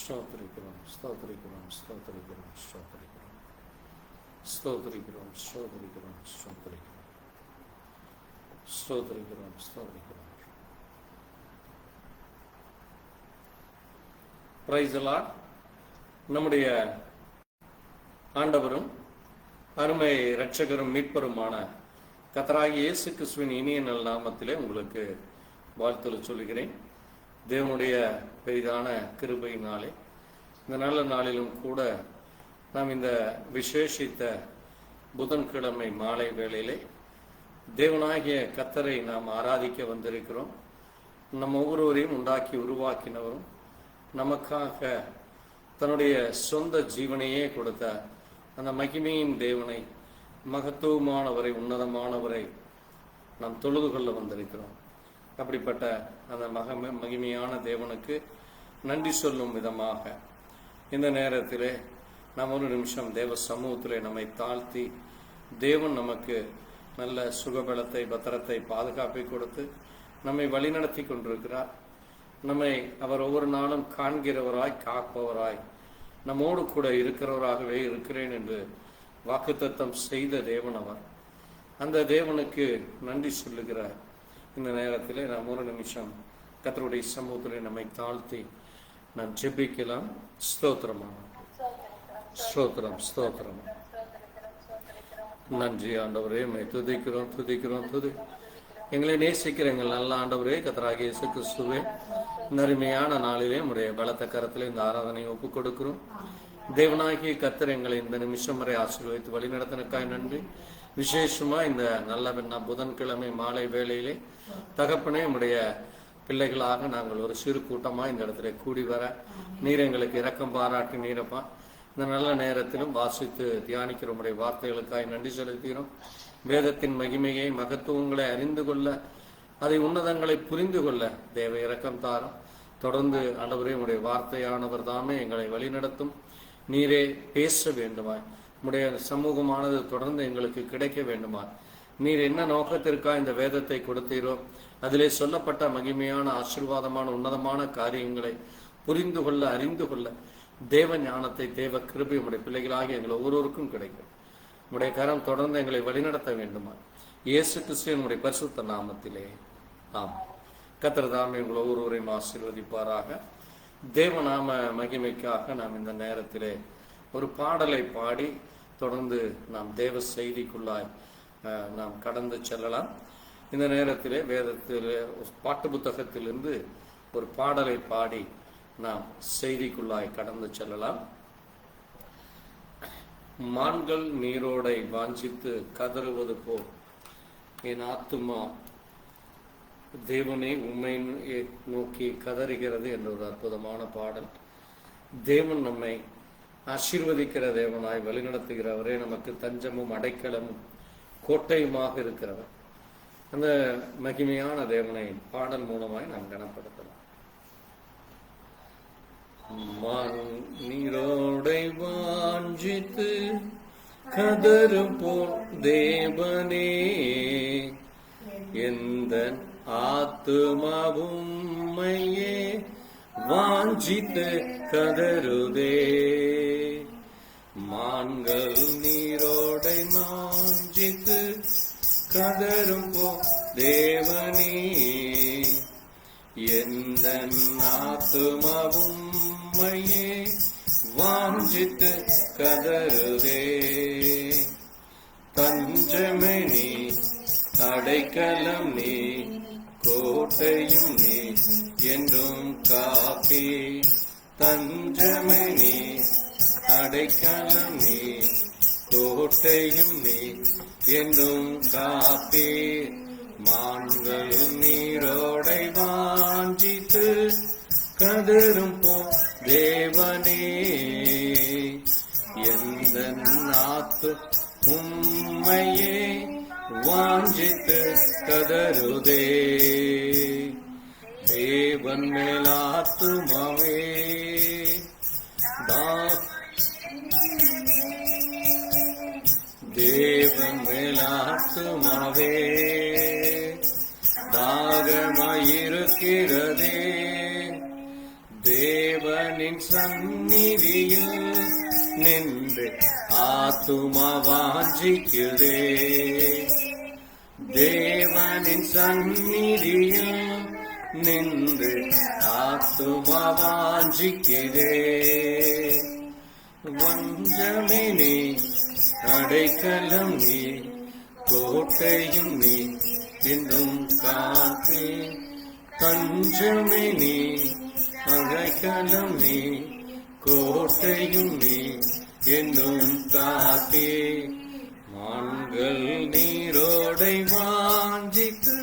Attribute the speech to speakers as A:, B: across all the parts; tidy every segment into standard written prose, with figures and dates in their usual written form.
A: ஸ்தோத்திரிக்கிறோம், ஸ்தோத்திரிக்கிறோம், ஸ்தோத்திரிக்கிறோம், ஸ்தோத்திரிக்கிறோம், ஸ்தோத்திரிக்கிறோம், ஸ்தோத்திரிக்கிறோம், ஸ்தோத்திரிக்கிறோம், ஸ்தோத்திரிக்கிறோம், ஸ்தோத்திரிக்கிறோம். Praise the Lord. நம்முடைய ஆண்டவரும் அருமை இரட்சகரும் மீட்பருமான கர்த்தராகிய இயேசு கிறிஸ்துவின் இனிய நல் நாமத்திலே உங்களுக்கு வாழ்த்துக்களை சொல்கிறேன். தேவனுடைய பெரிதான கிருபையினாலே இந்த நல்ல நாளிலும் கூட நாம் இந்த விசேஷித்த புதன்கிழமை மாலை வேளையிலே தேவனாகிய கர்த்தரை நாம் ஆராதிக்க வந்திருக்கிறோம். நம் ஒவ்வொருவரையும் உண்டாக்கி உருவாக்கினவரும் நமக்காக தன்னுடைய சொந்த ஜீவனையே கொடுத்த அந்த மகிமையின் தேவனை, மகத்துவமானவரை, உன்னதமானவரை நாம் தொழுது கொள்ள வந்திருக்கிறோம். அப்படிப்பட்ட அந்த மகிமையான தேவனுக்கு நன்றி சொல்லும் விதமாக இந்த நேரத்திலே நாம் ஒரு நிமிஷம் தேவ சமூகத்திலே நம்மை தாழ்த்தி, தேவன் நமக்கு நல்ல சுகபலத்தை, பத்திரத்தை, பாதுகாப்பை கொடுத்து நம்மை வழிநடத்தி கொண்டிருக்கிறார். நம்மை அவர் ஒவ்வொரு நாளும் காண்கிறவராய், காப்பவராய், நம்மோடு கூட இருக்கிறவராகவே இருக்கிறேன் என்று வாக்குத்தத்தம் செய்த தேவன் அவர். அந்த தேவனுக்கு நன்றி சொல்லுகிறார். இந்த நேரத்தில் நாம் ஒரு நிமிஷம் கர்த்தருடைய சமூகத்திலே நம்மை தாழ்த்தி நாம் ஜெபிக்கலாம். ஸ்தோத்திரமான ஸ்தோத்திரம், ஸ்தோத்திரம். நன்றி ஆண்டவரே, துதிக்கிறோம், துதிக்கிறோம், எங்களை நேசிக்கிற எங்கள் நல்ல ஆண்டவரே, கர்த்தராகிய இயேசு கிறிஸ்துவே, அருமையான நாளிலே உடைய பலத்த கரத்திலே இந்த ஆராதனையை ஒப்புக் கொடுக்கிறோம். தேவனாகிய கர்த்தர் எங்களை இந்த நிமிஷம் வரை ஆசீர்வதித்து வழி நடத்தினக்காய் நன்றி. விசேஷமா இந்த நல்ல புதன்கிழமை மாலை வேளையிலே தகப்பனே, உடைய பிள்ளைகளாக நாங்கள் ஒரு சிறு கூட்டமாக இந்த இடத்துல கூடி வர நீர் எங்களுக்கு இரக்கம் பாராட்டி நீரப்பா. இந்த நல்ல நேரத்திலும் வாசித்து தியானிக்கிற உடைய வார்த்தைகளுக்காய் நன்றி செலுத்துகிறோம். வேதத்தின் மகிமையை, மகத்துவங்களை அறிந்து கொள்ள, அதை உன்னதங்களை புரிந்து கொள்ள தேவ இரக்கம் தாரும். தொடர்ந்து ஆண்டவரே, உடைய வார்த்தையானவர் தாமே எங்களை வழிநடத்தும். நீரே பேச வேண்டுமா, உடைய சமூகமானது தொடர்ந்து எங்களுக்கு கிடைக்க வேண்டுமா. நீர் என்ன நோக்கத்திற்காக இந்த வேதத்தை கொடுத்தீரோ அதிலே சொல்லப்பட்ட மகிமையான, ஆசீர்வாதமான, உன்னதமான காரியங்களை புரிந்து கொள்ள, அறிந்து கொள்ள தேவ ஞானத்தை, தேவ கிருபை உடைய பிள்ளைகளாக எங்கள் ஒவ்வொருவருக்கும் கிடைக்கும். உடைய கரம் தொடர்ந்து எங்களை வழிநடத்த வேண்டுமா. இயேசு கிறிஸ்துவினுடைய பரிசுத்த நாமத்திலே ஆம். கர்த்தர் தாமே எங்கள் ஒவ்வொருவரையும் ஆசீர்வதிப்பாராக. தேவநாம மகிமைக்காக நாம் இந்த நேரத்திலே ஒரு பாடலை பாடி தொடர்ந்து நாம் தேவ செய்திக்குள்ளாய் நாம் கடந்து செல்லலாம். இந்த நேரத்திலே வேதத்தில் பாட்டு புத்தகத்திலிருந்து ஒரு பாடலை பாடி நாம் செய்திக்குள்ளாய் கடந்து செல்லலாம். மான்கள் நீரோடை வாஞ்சித்து கதறுவது போல் என் ஆத்துமா தேவனை உம்மை நோக்கி கதறுகிறது என்ற ஒரு அற்புதமான பாடல். தேவன் நம்மை ஆசீர்வதிக்கிற தேவனாய், வழிநடத்துகிறவரே, நமக்கு தஞ்சமும் அடைக்கலமும் கோட்டையுமாக இருக்கிறவர். அந்த மகிமையான தேவனை பாடல் மூலமாய் நாம் கனப்படுத்தலாம். மான் நீரோடை வாஞ்சித்து கதறும் போல் தேவனே, எந்த ஆத்துமாவும் உம்மையே வாஞ்சித்து கதறுதே. மான்கள் நீரோடை வாஞ்சித்து கதறும் போ தேவனே, எந்த ஆத்துமாவும் உம்மையே வாஞ்சித்து கதறுதே. தஞ்சமே நீ, அடைக்கலம் நீ, கோட்டையும் நீ, என்றும் காப்பி. தஞ்சமே நீ, அடைக்கலம் நீ, கோட்டையும் நீ, என்றும் காப்பி. மான்கள் நீரோடை வாஞ்சித்து கதறும் போ தேவனே, எந்த ஆத்து உம்மையே வாஞ்சித்து கதறுதே. தேவன் மேலாத்துமாவே தேவன் மேலாத்துமாவே தாகமாயிருக்கிறதே. தேவனின் சந்நிதியில் நின்று ஆத்துமா வாஞ்சிக்கிறே. தேவனின் சந்நிதியில் நின்று ஆத்துமா வாஞ்சிக்கிறே. வஞ்சமே நீ, அடைக்கலம் நீ, கோட்டையும் நீ, இன்னும் காத்தே. தஞ்சமே நீ, அடைக்கலம் நீ, கோட்டையும் நீ, என்னும் காத்தே. மான்கள் நீரோடை வாஞ்சித்து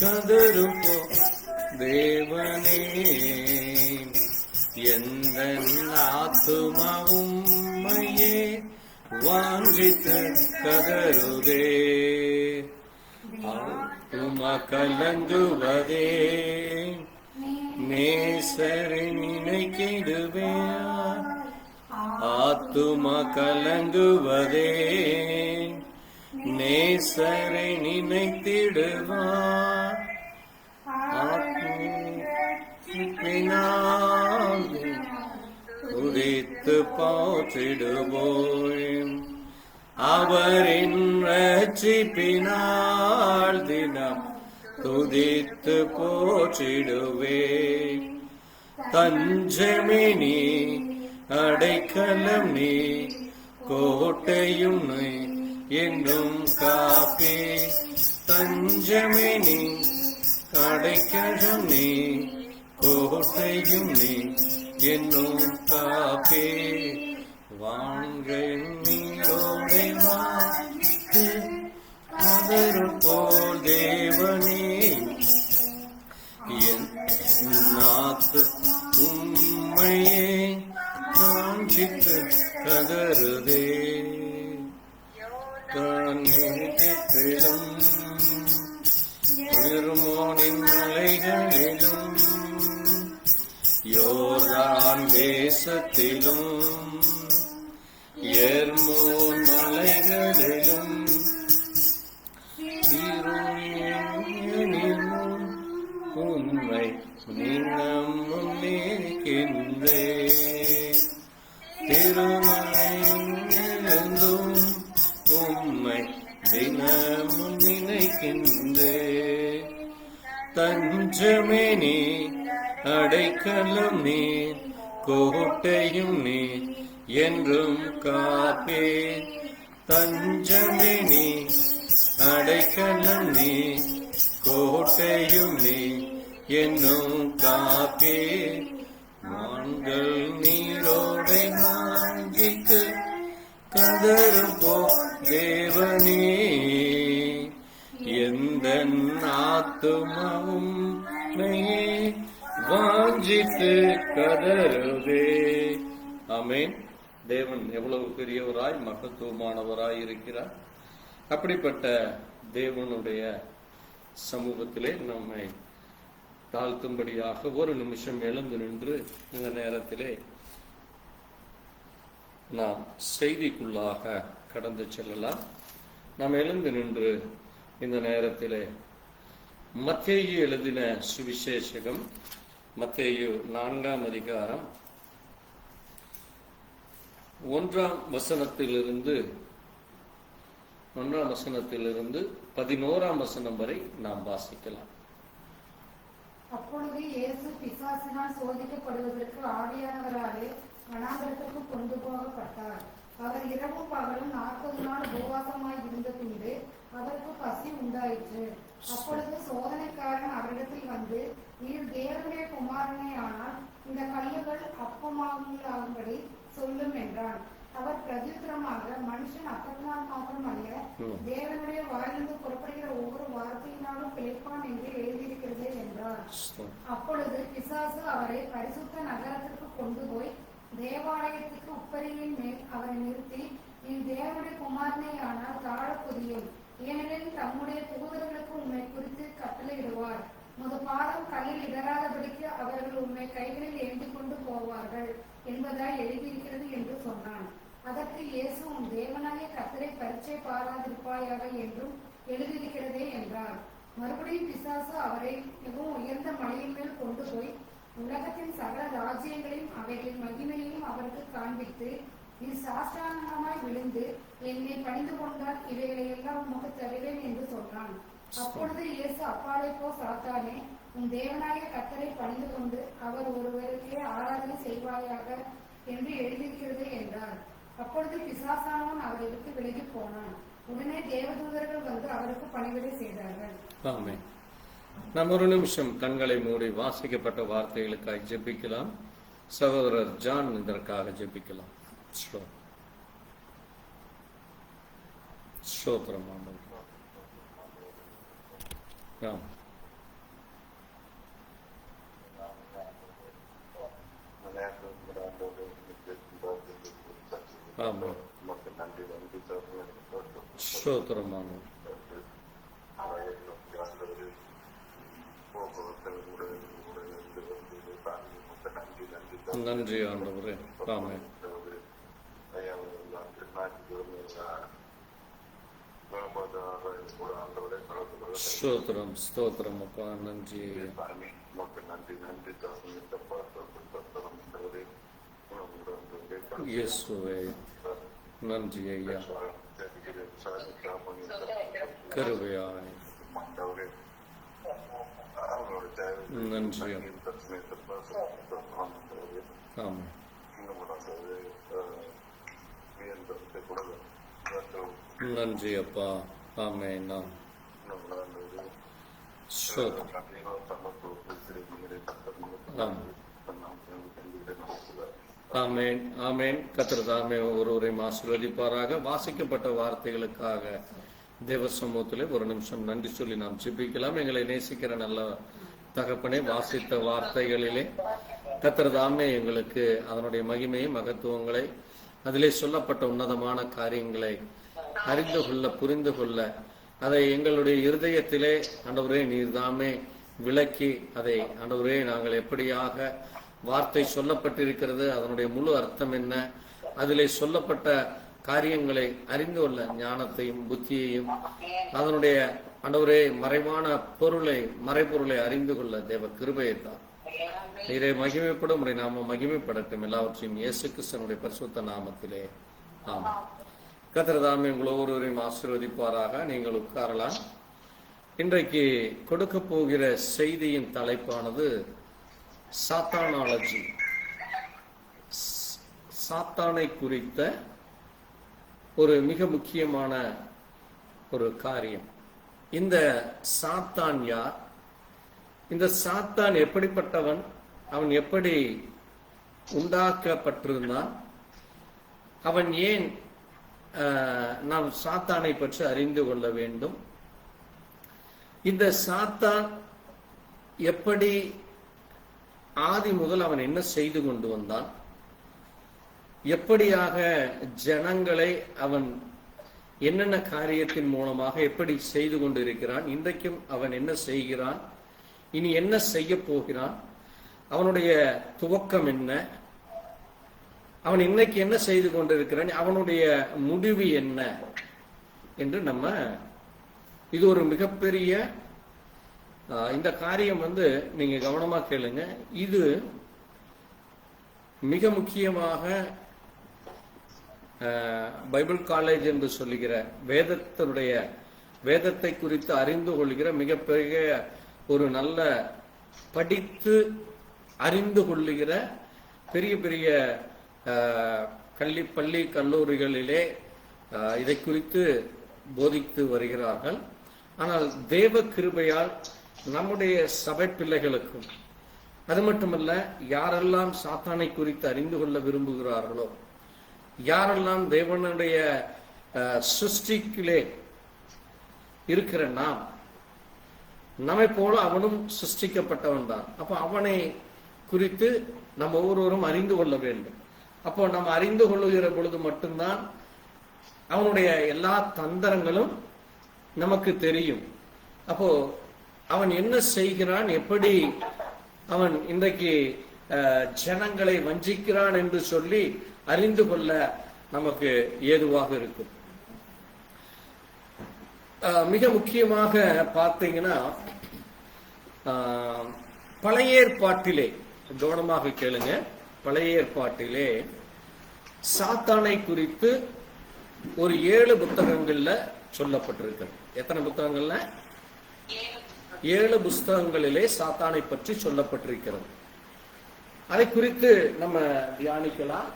A: கதரும் தேவனே. எந்த ஆத்துமா உம்மையே வாஞ்சித்து கதருதே. ஆத்துமா கலங்குவதே, நேசரை நினைக்கிடுவே. ஆத்துமா கலங்குவதே, நேசரை நினைத்திடுவார். உதித்து போற்றிடுவோம். அவரின் ரட்சிப்பினால் தினம் துதித்து போற்றிடுவே. தஞ்சமே நீ, அடைக்கலம் நீ, கோட்டையும் நீ, என்னும் காப்பே. தஞ்சமே நீ, அடைக்கலம் நீ, கோட்டையும் நீ, என்னும் காப்பே. வான்கள் நீரோடை வாய்த்து கதரும் போல் தேவனே. என் நாத்து உம்மையே காண்பித்து கதறுதே. தானிலும் பெருமோனின் மலைகளிலும் யோர்தான் தேசத்திலும் எர்மோன் மலைகளிலும் உண்மை நீங்கம் முன்னேற்கின்றே. திருமணம் உண்மை தினமும் நினைக்கின்றே. தஞ்சமே நீ, அடைக்கலம் நீ, கோட்டையும் நீ, என்றும் காப்பே. தஞ்சமே நீ, அடைக்கலம் நீ, கோட்டையும் நீ, என்னும் காப்பே. மான்கள் நீரோடை வாஞ்சித்து கதரும் போ தேவனே. எந்த ஆத்துமாவும் வாஞ்சித்து கதறுவே. ஆமென். தேவன் எவ்வளவு பெரியவராய் மகத்துவமானவராய் இருக்கிறார். அப்படிப்பட்ட தேவனுடைய சமூகத்திலே நம்மை தாழ்த்தும்படியாக ஒரு நிமிஷம் எழுந்து நின்று இந்த நேரத்திலே நாம் செய்திக்குள்ளாக கடந்து செல்லலாம். நாம் எழுந்து நின்று இந்த நேரத்திலே மத்தேயு எழுதின சுவிசேஷகம், மத்தேயு 4ஆம் அதிகாரம் 1ஆம் வசனத்திலிருந்து 11ஆம் வசனம் வரை நாம் வாசிக்கலாம்.
B: அப்பொழுது இயேசு பிசாசினால் சோதிக்கப்படுவதற்கு ஆவியானவராலே வனாந்தரத்திற்கு கொண்டு போகப்பட்டார். அவர் இரவும் பகலும் 40 நாள் உபவாசமாய் இருந்த பின்பு அவருக்கு பசி உண்டாயிற்று. அப்பொழுது சோதனைக்காரன் அவரிடத்தில் வந்து, நீர் தேவனுடைய குமாரனே ஆனால் இந்த கல்லுகள் அப்பமாகும்படி சொல்லும் என்றான். அவர் பிரதியுத்தரமாக, மனுஷன் அப்பத்தினால் மாத்திரம் அல்ல, தேவனுடைய வாயிலிருந்து புறப்படுகிற ஒவ்வொரு வார்த்தையினாலும் பிழைப்பான் என்று எழுதியிருக்கிறதே என்றார். அப்பொழுது பிசாசு அவரை பரிசுத்த நகரத்திற்கு கொண்டு போய் தேவாலயத்துக்கு உப்பரியின் மேல் அவரை நிறுத்தி, நீ தேவனுடைய குமாரனே ஆனால் தாழ புரியும், ஏனெனில் தம்முடைய தூதர்களுக்கு உண்மை குறித்து கட்டளையிடுவார். முத பாதம் கல்லில் இடராதபடிக்கு அவர்கள் உண்மை கைகளில் ஏந்தி கொண்டு போவார்கள் என்பதாய் எழுதியிருக்கிறது என்று சொன்னான். அதற்கு இயேசு, உன் தேவனாகிய கர்த்தரை பரீட்சை பாராதிருப்பாயாக என்றும் எழுதியிருக்கிறதே என்றார். மறுபடியும் பிசாசு அவரை மிகவும் உயர்ந்த மலையின் மேல் கொண்டு போய் உலகத்தின் சகல ராஜ்யங்களையும் அவைகளின் மகிமையையும் அவருக்கு காண்பித்து, நீ சாஷ்டாங்கமாய் விழுந்து என்னை பணிந்து கொண்டால் இவைகளை எல்லாம் உமக்கு தருவேன் என்று சொன்னான். அப்பொழுது இயேசு, அப்பாலே போ சாத்தானே, உன் தேவனாகிய கர்த்தரை பணிந்து கொண்டு அவர் ஒருவருக்கே ஆராதனை செய்வாயாக என்று எழுதியிருக்கிறது என்றார். அப்பொழுது பிசாசானவன் அவரை விட்டு விலகி போனான். உடனே தேவதூதர்கள் வந்து அவருக்கு பணிவிடை செய்தார்கள்.
A: ஆமென். நாம் ஒரு நிமிஷம் கண்களை மூடி வாசிக்கப்பட்ட வார்த்தைகளுக்காக ஜெபிக்கலாம். சகோதரர் ஜான் இதற்காக ஜெபிக்கலாம். ஸ்தோத்திரம் ஆண்டவரே. ஆமென். ஸ்தோத்திரம் ஆண்டவரே. நன்றி ஆண்டவரே. ஆமென். ஸ்தோத்திரம் ஸ்தோத்திரம் அப்பா. நன்றி இயேசுவே. நன்றி ஐயா. கருவையாய் நன்றி. ஆமாம். நன்றி அப்பா. ஆமென். ஆமென் ஆமென். கர்த்தர் தாமே ஒருவரையும் ஆசீர்வதிப்பாராக. வாசிக்கப்பட்ட வார்த்தைகளுக்காக தேவ சமூகத்திலே ஒரு நிமிஷம் நன்றி சொல்லி நாம் ஜெபிக்கலாம். எங்களை நேசிக்கிற நல்ல தகப்பனே, வாசித்த வார்த்தைகளிலே கர்த்தர் தாமே எங்களுக்கு அதனுடைய மகிமையை மகத்துவங்களை அதிலே சொல்லப்பட்ட உன்னதமான காரியங்களை அறிந்து கொள்ள புரிந்து கொள்ள அதை எங்களுடைய இருதயத்திலே ஆண்டவரே நீர்தாமே விளக்கி அதை ஆண்டவரே நாங்கள் எப்படியாக வார்த்தை சொல்லப்பட்டிருக்கிறது, அதனுடைய முழு அர்த்தம் என்ன, அதிலே சொல்லப்பட்ட காரியங்களை அறிந்து கொள்ள ஞானத்தையும் புத்தியையும் அதனுடைய ஆண்டவரே மறைவான மறைபொருளை அறிந்து கொள்ள தேவ கிருபையை தான். நீரை மகிமைப்படும் உடைய நாம மகிமைப்படட்டும். எல்லாவற்றையும் இயேசு கிறிஸ்துவினுடைய பரிசுத்த நாமத்திலே ஆமாம். கர்த்தர் தாமே உங்கள் ஒவ்வொருவரையும் ஆசீர்வதிப்பாராக. நீங்கள் உட்காரலாம். இன்றைக்கு கொடுக்க போகிற செய்தியின் தலைப்பானது சாத்தானாலஜி. சாத்தானை குறித்த ஒரு மிக முக்கியமான ஒரு காரியம். இந்த சாத்தான் யார்? இந்த சாத்தான் எப்படிப்பட்டவன்? அவன் எப்படி உண்டாக்கப்பட்டிருந்தான்? அவன் ஏன் நாம் சாத்தானை பற்றி அறிந்து கொள்ள வேண்டும்? இந்த சாத்தான் எப்படி ஆதி முதல் அவன் என்ன செய்து கொண்டு வந்தான்? எப்படியாக ஜனங்களை அவன் என்னென்ன காரியத்தின் மூலமாக எப்படி செய்து கொண்டிருக்கிறான்? இன்றைக்கும் அவன் என்ன செய்கிறான்? இனி என்ன செய்ய போகிறான்? அவனுடைய துவக்கம் என்ன? அவன் இன்னைக்கு என்ன செய்து கொண்டிருக்கிறான்? அவனுடைய முடிவு என்ன என்று நம்ம இது ஒரு மிகப்பெரிய இந்த காரியம் நீங்க கவனமா கேளுங்க. இது மிக முக்கியமாக பைபிள் காலேஜ் என்று சொல்லுகிற வேதத்தை குறித்து அறிந்து கொள்கிற மிகப்பெரிய ஒரு நல்ல படித்து அறிந்து கொள்ளுகிற பெரிய பெரிய பள்ளி கல்லூரிகளிலே இதை குறித்து போதித்து வருகிறார்கள். ஆனால் தேவ கிருபையால் நம்முடைய சபை பிள்ளைகளுக்கும், அது மட்டுமல்ல, யாரெல்லாம் சாத்தானை குறித்து அறிந்து கொள்ள விரும்புகிறார்களோ, யாரெல்லாம் தேவனுடைய சிருஷ்டிக்கிலே இருக்கிற நம்மை போல அவனும் சிருஷ்டிக்கப்பட்டவன் தான். அப்ப அவனை குறித்து நம்ம ஒவ்வொருவரும் அறிந்து கொள்ள வேண்டும். அப்போ நம்ம அறிந்து கொள்ளுகிற பொழுது மட்டும்தான் அவனுடைய எல்லா தந்திரங்களும் நமக்கு தெரியும். அப்போ அவன் என்ன செய்கிறான், எப்படி அவன் இன்றைக்கு ஜனங்களை வஞ்சிக்கிறான் என்று சொல்லி அறிந்து கொள்ள நமக்கு ஏதுவாக இருக்கும். மிக முக்கியமாக பார்த்தீங்கன்னா, பழைய ஏற்பாட்டிலே கவனமாக கேளுங்க. பழைய ஏற்பாட்டிலே சாத்தானை குறித்து ஒரு 7 புத்தகங்கள்ல சொல்லப்பட்டிருக்கிறது. எத்தனை புத்தகங்கள்ல? 7 புஸ்தகங்களிலே சாத்தானை பற்றி சொல்லப்பட்டிருக்கிறது. அதை குறித்து நம்ம தியானிக்கலாம்.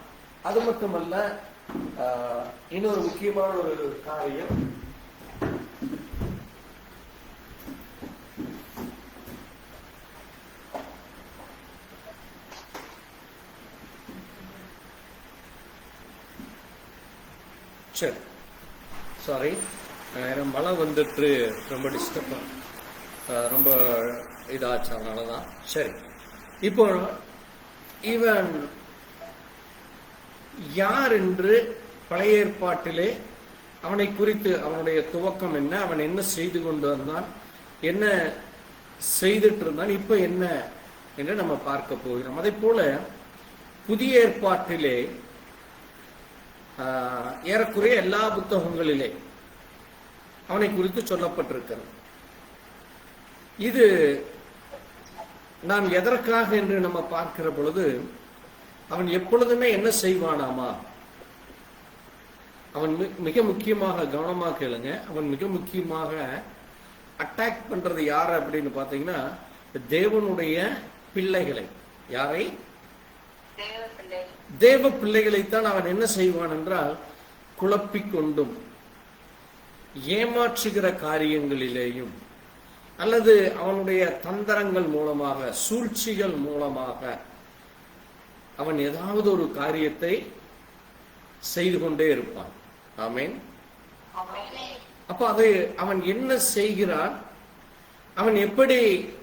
A: அது மட்டுமல்ல, இன்னொரு முக்கியமான ஒரு காரியம், சரி சாரி மழை வந்துட்டு ரொம்ப டிஸ்டர்ப், ரொம்ப இதாச்சு, அதனாலதான். சரி, இப்போ இவன் யார் என்று பழைய ஏற்பாட்டிலே அவனை குறித்து அவனுடைய துவக்கம் என்ன, அவன் என்ன செய்து கொண்டு வந்தான், என்ன செய்துட்டு இருந்தான், இப்ப என்ன என்று நம்ம பார்க்க போகிறோம். அதே போல புதிய ஏற்பாட்டிலே ஏறக்குறைய எல்லா புத்தகங்களிலே அவனை குறித்து சொல்லப்பட்டிருக்கிறது. இது நாம் எதற்காக என்று நம்ம பார்க்கிற பொழுது, அவன் எப்பொழுதுமே என்ன செய்வானாமா, அவன் மிக முக்கியமாக, கவனமாக கேளுங்க, அவன் மிக முக்கியமாக அட்டாக் பண்றது யார அப்படின்னு பாத்தீங்கன்னா, தேவனுடைய பிள்ளைகளை. யாரை? தேவ பிள்ளைகளைத்தான் அவன் என்ன செய்வான் என்றால், குழப்பிக்கொண்டும் ஏமாற்றுகிற காரியங்களிலேயும் அல்லது அவனுடைய தந்திரங்கள் மூலமாக, சூழ்ச்சிகள் மூலமாக அவன் ஏதாவது ஒரு காரியத்தை செய்து கொண்டே இருப்பான். ஆமென். அப்ப அது அவன் என்ன செய்கிறான், அவன் எப்படி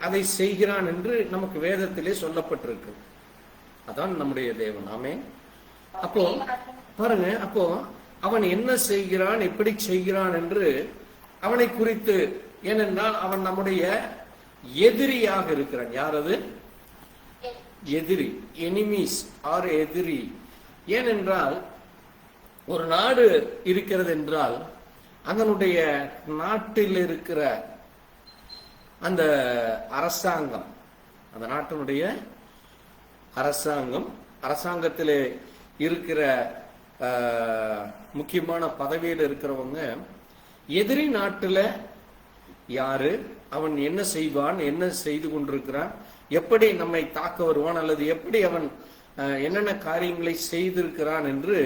A: அதை செய்கிறான் என்று நமக்கு வேதத்திலே சொல்லப்பட்டிருக்கு. அதான் நம்முடைய தேவன். ஆமென். அப்போ பாருங்க, அப்போ அவன் என்ன செய்கிறான், எப்படி செய்கிறான் என்று அவனை குறித்து, ஏனென்றால் அவன் நம்முடைய எதிரியாக இருக்கிறான். யார் அது? எதிரி. எனிமீஸ் ஆர் எதிரி. ஏனென்றால் ஒரு நாடு இருக்கிறது என்றால் அதனுடைய நாட்டில் இருக்கிற அந்த அரசாங்கம், அந்த நாட்டினுடைய அரசாங்கத்திலே இருக்கிற முக்கியமான பதவியில் இருக்கிறவங்க எதிரி நாட்டுல யாரு, அவன் என்ன செய்வான், என்ன செய்து கொண்டிருக்கிறான், எப்படி நம்மை தாக்க வருவான், அல்லது எப்படி அவன் என்னென்ன காரியங்களை செய்திருக்கிறான் என்று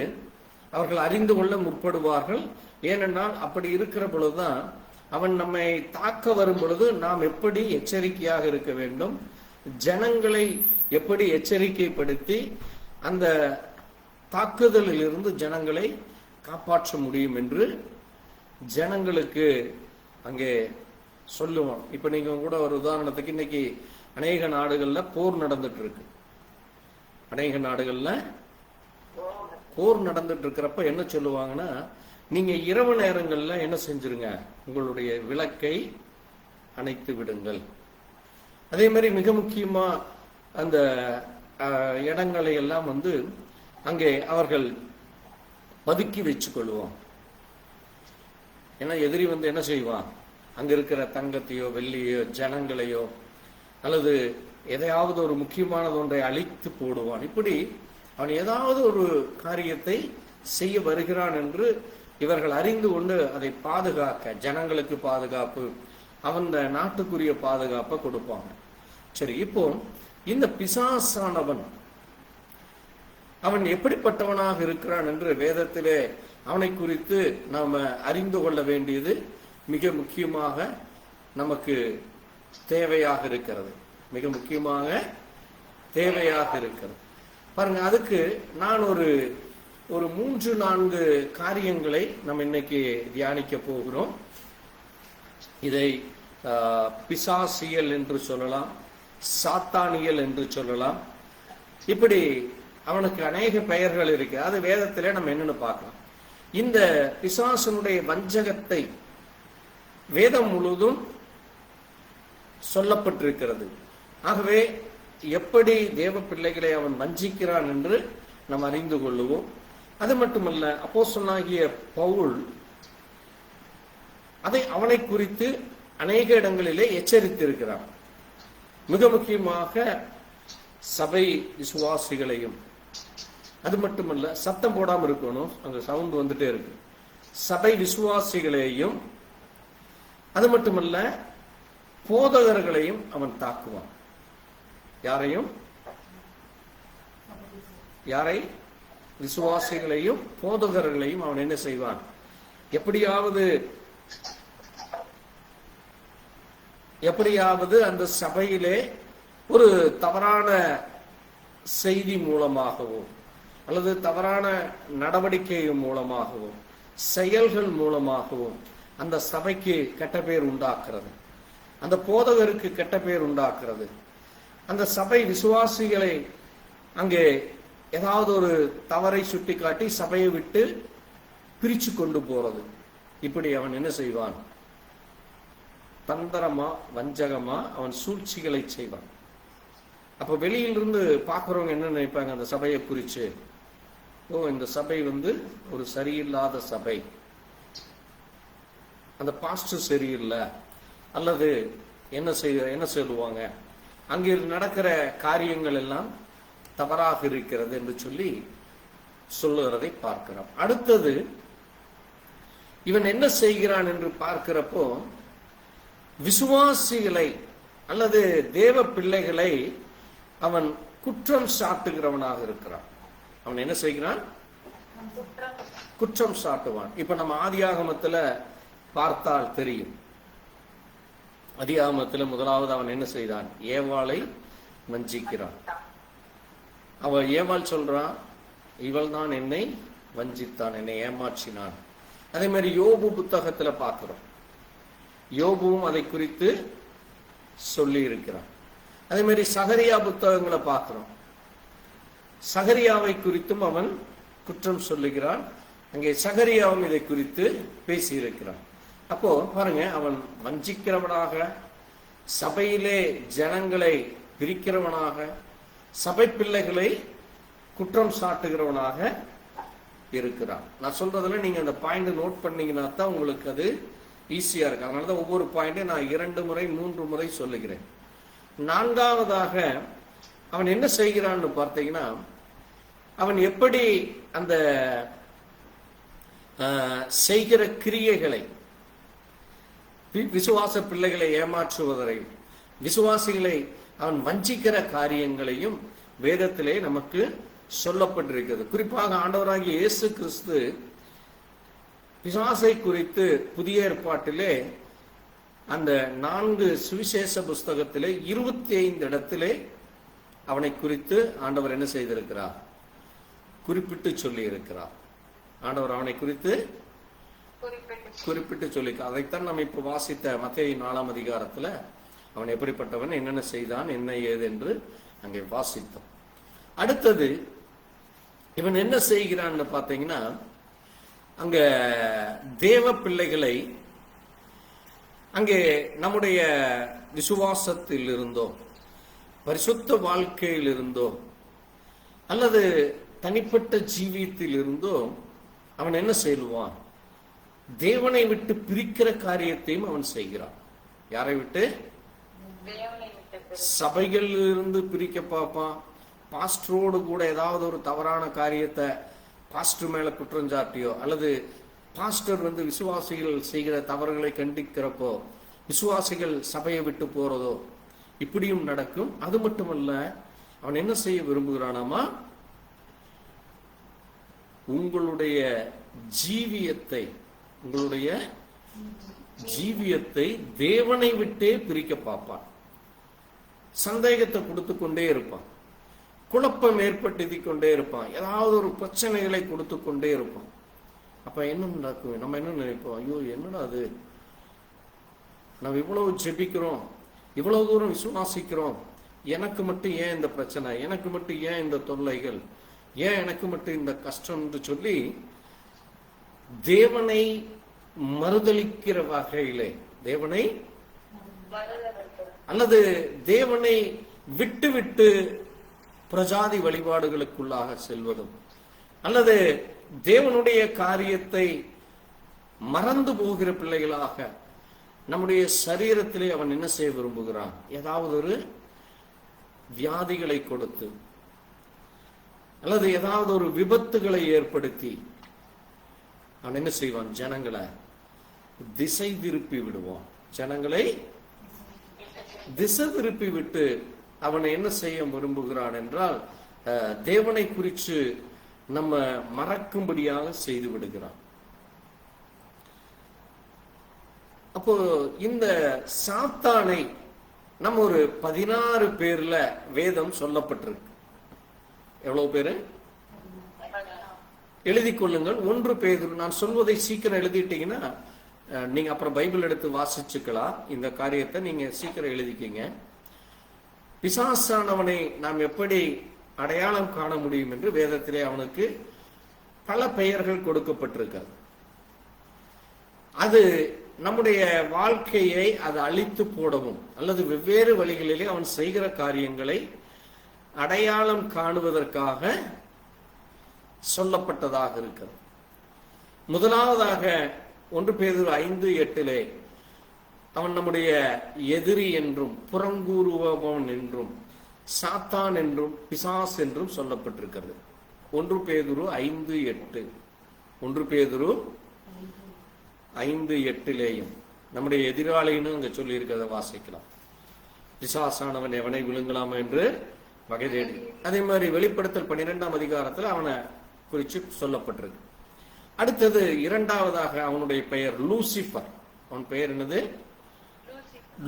A: அவர்கள் அறிந்து கொள்ள முற்படுவார்கள். ஏனென்றால் அப்படி இருக்கிற பொழுதுதான் அவன் நம்மை தாக்க வரும் பொழுது நாம் எப்படி எச்சரிக்கையாக இருக்க வேண்டும், ஜனங்களை எப்படி எச்சரிக்கைப்படுத்தி அந்த தாக்குதலில் இருந்து ஜனங்களை காப்பாற்ற முடியும் என்று ஜனங்களுக்கு அங்கே சொல்லுவான். இப்ப நீங்க கூட ஒரு உதாரணத்துக்கு, இன்னைக்கு அநேக நாடுகள்ல போர் நடந்துட்டு இருக்கு. அநேக நாடுகள்ல போர் நடந்துட்டு இருக்கிறப்ப என்ன சொல்லுவாங்கன்னா, நீங்க இரவு நேரங்கள்ல என்ன செஞ்சிருங்க, உங்களுடைய விளக்கை அணைத்து விடுங்கள். அதே மாதிரி மிக முக்கியமா அந்த இடங்களை எல்லாம் அங்கே அவர்கள் பதுக்கி வச்சு கொள்வோம். ஏன்னா எதிரி என்ன செய்வான், அங்க இருக்கிற தங்கத்தையோ வெள்ளியோ ஜனங்களையோ அல்லது எதையாவது ஒரு முக்கியமானது ஒன்றை அழித்து போடுவான். இப்படி அவன் ஏதாவது ஒரு காரியத்தை செய்ய வருகிறான் என்று இவர்கள் அறிந்து கொண்டு அதை பாதுகாக்க, ஜனங்களுக்கு பாதுகாப்பு, அவன் நாட்டுக்குரிய பாதுகாப்பை கொடுப்பாங்க. சரி, இப்போ இந்த பிசாசானவன் அவன் எப்படிப்பட்டவனாக இருக்கிறான் என்று வேதத்திலே அவனை குறித்து நாம அறிந்து கொள்ள வேண்டியது மிக முக்கியமாக நமக்கு தேவையாக இருக்கிறது. மிக முக்கியமாக தேவையாக இருக்கிறது. பாருங்க, அதுக்கு நான் ஒரு 3-4 காரியங்களை நம்ம இன்னைக்கு தியானிக்க போகிறோம். இதை பிசாசியல் என்று சொல்லலாம், சாத்தானியல் என்று சொல்லலாம். இப்படி அவனுக்கு அநேக பெயர்கள் இருக்கு. அது வேதத்திலே நம்ம என்னன்னு பார்க்கலாம். இந்த பிசாசனுடைய வஞ்சகத்தை வேதம் முழுதும் சொல்லப்பட்டிருக்கிறது. ஆகவே எப்படி தேவ பிள்ளைகளை அவன் வஞ்சிக்கிறான் என்று நாம் அறிந்து கொள்ளுவோம். அது மட்டுமல்ல, அப்போஸ்தலனாகிய பவுல் அவனை குறித்து அநேக இடங்களிலே எச்சரித்திருக்கிறான். மிக முக்கியமாக சபை விசுவாசிகளையும், அது மட்டுமல்ல, சத்தம் போடாம இருக்கணும், அந்த சவுண்ட் வந்துட்டே இருக்கு. சபை விசுவாசிகளையும், அது மட்டுமல்ல, போதகர்களையும் அவன் தாக்குவான். யாரை? விசுவாசிகளையும் போதகர்களையும் அவன் என்ன செய்வான்? எப்படியாவது அந்த சபையிலே ஒரு தவறான செய்தி மூலமாகவும் அல்லது தவறான நடவடிக்கை மூலமாகவும் செயல்கள் மூலமாகவும் அந்த சபைக்கு கெட்ட பேர் உண்டாக்குறது, அந்த போதகருக்கு கெட்ட பேர் உண்டாக்குறது, அந்த சபை விசுவாசிகளை அங்கே ஏதாவது ஒரு தவறை சுட்டிக்காட்டி சபையை விட்டு பிரிச்சு கொண்டு போறது. இப்படி அவன் என்ன செய்வான்? தந்திரமா வஞ்சகமா அவன் சூழ்ச்சிகளை செய்வான். அப்ப வெளியிலிருந்து பார்க்கிறவங்க என்ன நினைப்பாங்க? அந்த சபையை குறிச்சு, இந்த சபை ஒரு சரியில்லாத சபை, அந்த பாஸ்டர் சரியில்லை, அல்லது என்ன சொல்லுவாங்க, அங்கே நடக்கிற காரியங்கள் எல்லாம் தவறாக இருக்கிறது என்று சொல்லி சொல்லுகிறதை பார்க்கிறோம். அடுத்தது இவன் என்ன செய்கிறான் என்று பார்க்கிறப்போ, விசுவாசிகளை அல்லது தேவ பிள்ளைகளை அவன் குற்றம் சாட்டுகிறவனாக இருக்கிறான். அவன் என்ன செய்கிறான்? குற்றம் சாட்டுவான். இப்ப நம்ம ஆதியாகமத்துல பார்த்தால் தெரியும். ஆதியாகமத்துல முதலாவது அவன் என்ன செய்தான்? ஏவாளை வஞ்சிக்கிறான். அவன் ஏவாள் சொல்றான், இவள் தான் என்னை வஞ்சித்தான், என்னை ஏமாற்றினான். அதே மாதிரி யோபு புத்தகத்துல பார்க்கிறோம். யோபுவும் அதை குறித்து சொல்லி இருக்கிறான். அதே மாதிரி சகரியா புத்தகங்களை பார்க்கிறோம். சகரியாவை குறித்தும் அவன் குற்றம் சொல்லுகிறான். அங்கே சகரியாவும் இதை குறித்து பேசி இருக்கிறான். அப்போ பாருங்க, அவன் வஞ்சிக்கிறவனாக, சபையிலே ஜனங்களை பிரிக்கிறவனாக, சபை பிள்ளைகளை குற்றம் சாட்டுகிறவனாக இருக்கிறான். நான் சொல்றதுல நீங்க அந்த பாயிண்ட் நோட் பண்ணீங்கன்னா தான் உங்களுக்கு அது ஈஸியா இருக்கு. அதனாலதான் ஒவ்வொரு பாயிண்டையும் நான் 2 முறை 3 முறை சொல்லுகிறேன். 4வதாக அவன் என்ன செய்கிறான்னு பார்த்தீங்கன்னா, அவன் எப்படி அந்த செய்கிற கிரியைகளை, விசுவாச பிள்ளைகளை ஏமாற்றுவதையும் விசுவாசிகளை அவன் வஞ்சிக்கிற காரியங்களையும் வேதத்திலே நமக்கு சொல்லப்பட்டிருக்கிறது. குறிப்பாக ஆண்டவராகிய இயேசு கிறிஸ்து பிசாசை குறித்து புதிய ஏற்பாட்டிலே அந்த 4 சுவிசேஷ புஸ்தகத்திலே 25 இடத்திலே அவனை குறித்து ஆண்டவர் என்ன செய்திருக்கிறார்? குறிப்பிட்டு சொல்லி இருக்கிறார். ஆண்டவர் அவனை குறித்து குறிப்பிட்டு சொல்லி, அதைத்தான் நம்ம இப்ப வாசித்த மத்தேயு 4ஆம் அதிகாரத்துல அவன் எப்படிப்பட்டவன், என்னென்ன செய்தான், என்ன ஏது என்று அங்கே வாசித்தோம். அடுத்தது இவன் என்ன செய்கிறான்னு பார்த்தீங்கன்னா, அங்க தேவ பிள்ளைகளை அங்கே நம்முடைய விசுவாசத்தில் இருந்தோ, பரிசுத்த வாழ்க்கையில் இருந்தோ, அல்லது தனிப்பட்ட ஜீவியத்தில் இருந்தோ அவன் என்ன செய்வான்? தேவனை விட்டு பிரிக்கிற காரியத்தையும் அவன் செய்கிறான். யாரை விட்டு? சபைகளில் இருந்து பிரிக்க பார்ப்பான். பாஸ்டரோடு கூட ஏதாவது ஒரு தவறான காரியத்தை பாஸ்டர் மேல குற்றஞ்சாட்டியோ, அல்லது பாஸ்டர் விசுவாசிகள் செய்கிற தவறுகளை கண்டிக்கிறப்போ விசுவாசிகள் சபையை விட்டு போறதோ, இப்படியும் நடக்கும். அது மட்டுமல்ல, அவன் என்ன செய்ய விரும்புகிறானாமா, உங்களுடைய ஜீவியத்தை தேவனை விட்டே பிரிக்க பார்ப்பான். சந்தேகத்தை கொடுத்து கொண்டே இருப்பான், குழப்பம் ஏற்படுத்தி கொண்டே இருப்பான், ஏதாவது ஒரு பிரச்சனைகளை கொடுத்து கொண்டே இருப்பான். அப்ப என்ன நடக்கும்? நம்ம என்ன நினைப்போம்? ஐயோ, என்னடா அது, நம்ம இவ்வளவு ஜெபிக்கிறோம், இவ்வளவு தூரம் விசுவாசிக்கிறோம், எனக்கு மட்டும் ஏன் இந்த பிரச்சனை, எனக்கு மட்டும் ஏன் இந்த தொல்லைகள், ஏன் எனக்கு மட்டும் இந்த கஷ்டம் என்று சொல்லி தேவனை மறுதலிக்கிற வகையிலே, தேவனை அல்லது தேவனை விட்டு விட்டு பிரஜாதி வழிபாடுகளுக்குள்ளாக செல்வதும், அல்லது தேவனுடைய காரியத்தை மறந்து போகிற பிள்ளைகளாக நம்முடைய சரீரத்திலே அவன் என்ன செய்ய விரும்புகிறான்? ஏதாவது ஒரு வியாதிகளை கொடுத்து அல்லது ஏதாவது ஒரு விபத்துகளை ஏற்படுத்தி அவன் என்ன செய்வான்? ஜனங்களை திசை திருப்பி விடுவான். ஜனங்களை திசை திருப்பி விட்டு அவனை என்ன செய்ய விரும்புகிறான் என்றால் தேவனை குறித்து நம்ம மறக்கும்படியாக செய்து விடுகிறான். அப்போ இந்த சாத்தானை நம்ம ஒரு 16 பேர்ல வேதம் சொல்லப்பட்டிருக்கு. எவ்வளவு பேரு? எழுதி கொள்ளுங்கள். 1 பேதுரு. நான் சொல்வதை சீக்கிரம் எழுதிட்டீங்கன்னா நீங்க அப்புறம் பைபிள் எடுத்து வாசிச்சுக்கலாம். இந்த காரியத்தை நீங்க சீக்கிரம் எழுதிக்கீங்க. பிசாசானவனை நாம் எப்படி அடையாளம் காண முடியும் என்று வேதத்திலே அவனுக்கு பல பெயர்கள் கொடுக்கப்பட்டிருக்கிறது. அது நம்முடைய வாழ்க்கையை அது அழித்து போடவும் அல்லது வெவ்வேறு வழிகளிலே அவன் செய்கிற காரியங்களை அடையாளம் காணுவதற்காக சொல்லப்பட்டதாக இருக்கிறது. முதலாவதாக 1 பேதுரு 5:8 அவன் நம்முடைய எதிரி என்றும் புறங்கூறுபவன் என்றும் சாத்தான் என்றும் பிசாஸ் என்றும் சொல்லப்பட்டிருக்கிறது. 1 பேதுரு 5:8. 1 பேதுரு 5:8 நம்முடைய எதிராளின்னு அங்க சொல்லி இருக்கிறத வாசிக்கலாம். பிசாசானவன் எவனை விழுங்கலாமா என்று வகை தேடி. அதே மாதிரி வெளிப்படுத்தல் 12ஆம் அதிகாரத்தில் அவனை குறித்து சொல்லப்பட்டிருக்கு. அடுத்தது 2வதாக அவனுடைய பெயர் லூசிபர். அவன் பெயர் என்னது?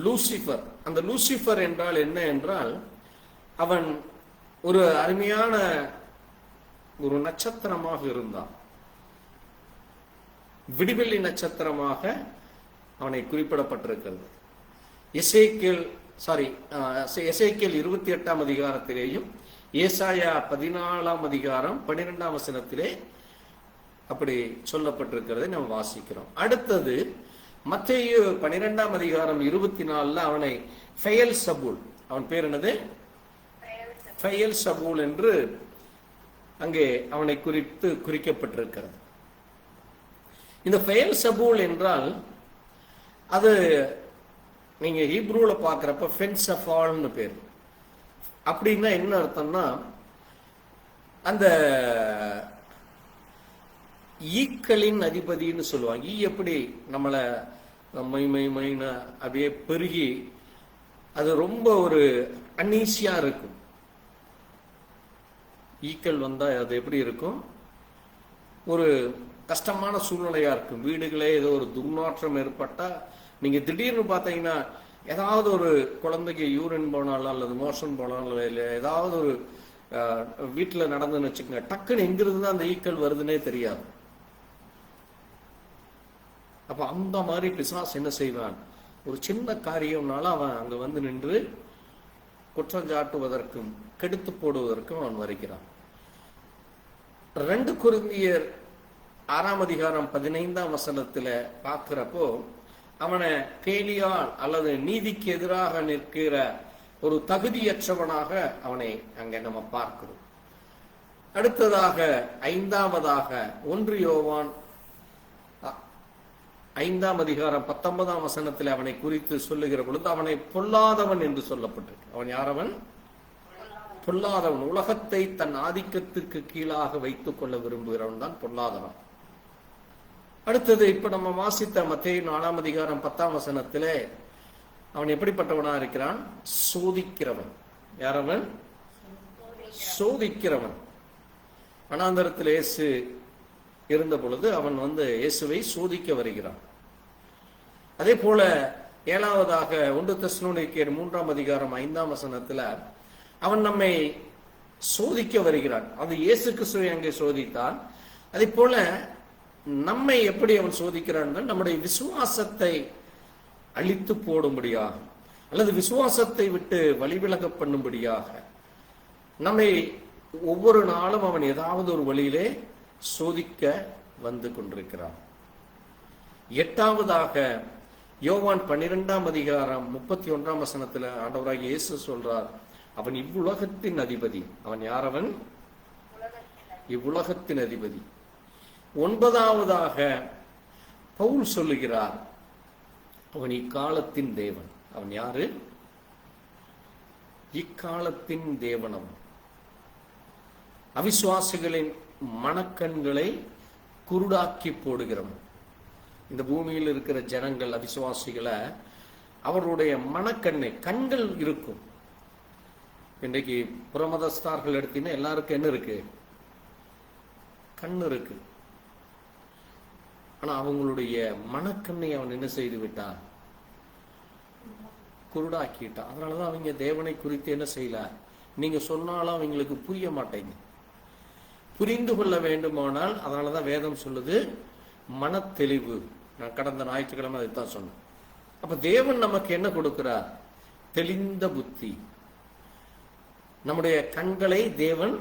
A: லூசிபர். அந்த லூசிபர் என்றால் என்ன என்றால் அவன் ஒரு அருமையான ஒரு நட்சத்திரமாக இருந்தான். விடிவெள்ளி நட்சத்திரமாக அவனை குறிப்பிடப்பட்டிருக்கிறது. எசேக்கியேல் 28ஆம் அதிகாரத்திலேயும் ஏசாயா 14ஆம் அதிகாரம் 12ஆம் வசனத்திலே அப்படி சொல்லப்பட்டிருக்கிறதை நாம் வாசிக்கிறோம். அடுத்தது மத்தேயு 12ஆம் அதிகாரம் 24 அவனை பெயல்சபூல். அவன் பேர் என்னது? பெயல்சபூல் என்று அங்கே அவனை குறித்து குறிக்கப்பட்டிருக்கிறது. இந்த பெயல்சபூல் என்றால் அது நீங்க ஹீப்ரூல பார்க்கிறப்ப ஃபென்சஃபால்னு பேர். அப்படின்னா என்ன அர்த்தம்னா அந்த ஈக்களின் அதிபதினு சொல்லுவாங்க. ஈ எப்படி நம்மளை மைன்னு அப்படியே பெருகி அது ரொம்ப ஒரு அன்னீசியா இருக்கும். ஈக்கள் வந்தா அது எப்படி இருக்கும்? ஒரு கஷ்டமான சூழ்நிலையா இருக்கும். வீடுகளே ஏதோ ஒரு துர்நாற்றம் ஏற்பட்டா நீங்க திடீர்னு பார்த்தீங்கன்னா ஏதாவது ஒரு குழந்தைக்கு யூரின் போனாலும் அல்லது மோஷன் போனாலும் இல்லை ஏதாவது ஒரு வீட்டில் நடந்துன்னு வச்சுக்கோங்க, டக்குன்னு எங்கிருந்து தான் அந்த ஈக்கள் வருதுன்னே தெரியாது. அப்ப அந்த மாதிரி பிசாசு என்ன செய்வான்? ஒரு சின்ன காரியம்னால அவன் அங்க வந்து நின்று குற்றஞ்சாட்டுவதற்கும் கெடுத்து போடுவதற்கும் அவன் வருகிறான். 2 கொரிந்தியர் 6ஆம் அதிகாரம் 15ஆம் வசனத்துல பார்க்கிறப்போ அவனை கேலியால் அல்லது நீதிக்கு எதிராக நிற்கிற ஒரு தகுதியற்றவனாக அவனை அங்க நம்ம பார்க்கிறோம். அடுத்ததாக 5வதாக 1 யோவான் 5ஆம் அதிகாரம் 19ஆம் வசனத்தில் அவனை குறித்து சொல்லுகிற பொழுது அவனை பொல்லாதவன் என்று சொல்லப்பட்டிருக்கு. அவன் யாரவன்? பொல்லாதவன். உலகத்தை தன் ஆதிக்கத்திற்கு கீழாக வைத்துக் கொள்ள விரும்புகிறவன் தான் பொல்லாதவன். அடுத்தது இப்ப நம்ம வாசித்த மத்தேயு 4ஆம் அதிகாரம் 10ஆம் வசனத்திலே அவன் எப்படிப்பட்டவனா இருக்கிறான்? சோதிக்கிறவன். யாரவன்? சோதிக்கிறவன். வனாந்தரத்தில் இயேசு இருந்த பொழுது அவன் வந்து இயேசுவை சோதிக்க வருகிறான். அதே போல 7வதாக 1 தெசலோனிக்கேயர் 3ஆம் அதிகாரம் 5ஆம் வசனத்துல அவன் நம்மை சோதிக்க வருகிறான். அது இயேசு கிறிஸ்துவை அங்கே சோதித்தான். அதே போல நம்மை எப்படி அவன் சோதிக்கிறான்? நம்முடைய விசுவாசத்தை அழித்து போடும்படியாக அல்லது விசுவாசத்தை விட்டு வழிவிலக பண்ணும்படியாக நம்மை ஒவ்வொரு நாளும் அவன் ஏதாவது ஒரு வழியிலே சோதிக்க வந்து கொண்டிருக்கிறான். 8வதாக யோவான் 12ஆம் அதிகாரம் 31ஆம் வசனத்துல ஆண்டவராகிய இயேசு சொல்றார், அவன் இவ்வுலகத்தின் அதிபதி. அவன் யாரவன்? இவ்வுலகத்தின் அதிபதி. 9வதாக பவுல் சொல்லுகிறார், அவன் இக்காலத்தின் தேவன். அவன் யாரு? இக்காலத்தின் தேவனம். அவிசுவாசிகளின் மனக்கண்களை குருடாக்கி போடுகிறவன். இந்த பூமியில் இருக்கிற ஜனங்கள், அவிசுவாசிகளை, அவருடைய கண்கள் இருக்கும். இன்றைக்கு புறமதஸ்தார்கள் எடுத்தீங்கன்னா எல்லாருக்கும் என்ன இருக்கு? கண்ணு இருக்கு. ஆனா அவங்களுடைய மனக்கண்ணை அவன் என்ன செய்து விட்டான்? குருடாக்கிட்டான். அதனாலதான் அவங்க தேவனை குறித்து என்ன செய்யல, நீங்க சொன்னாலும் அவங்களுக்கு புரிய மாட்டேங்க. புரிந்து கொள்ள வேண்டுமானால், அதனாலதான் வேதம் சொல்லுது மனத்தெளிவு. நான் கடந்த ஞாயிற்றுக்கிழமை அதைத்தான் சொன்னேன். அப்ப தேவன் நமக்கு என்ன கொடுக்கிறார்? தெளிந்த புத்தி. நம்முடைய கண்களை தேவன்,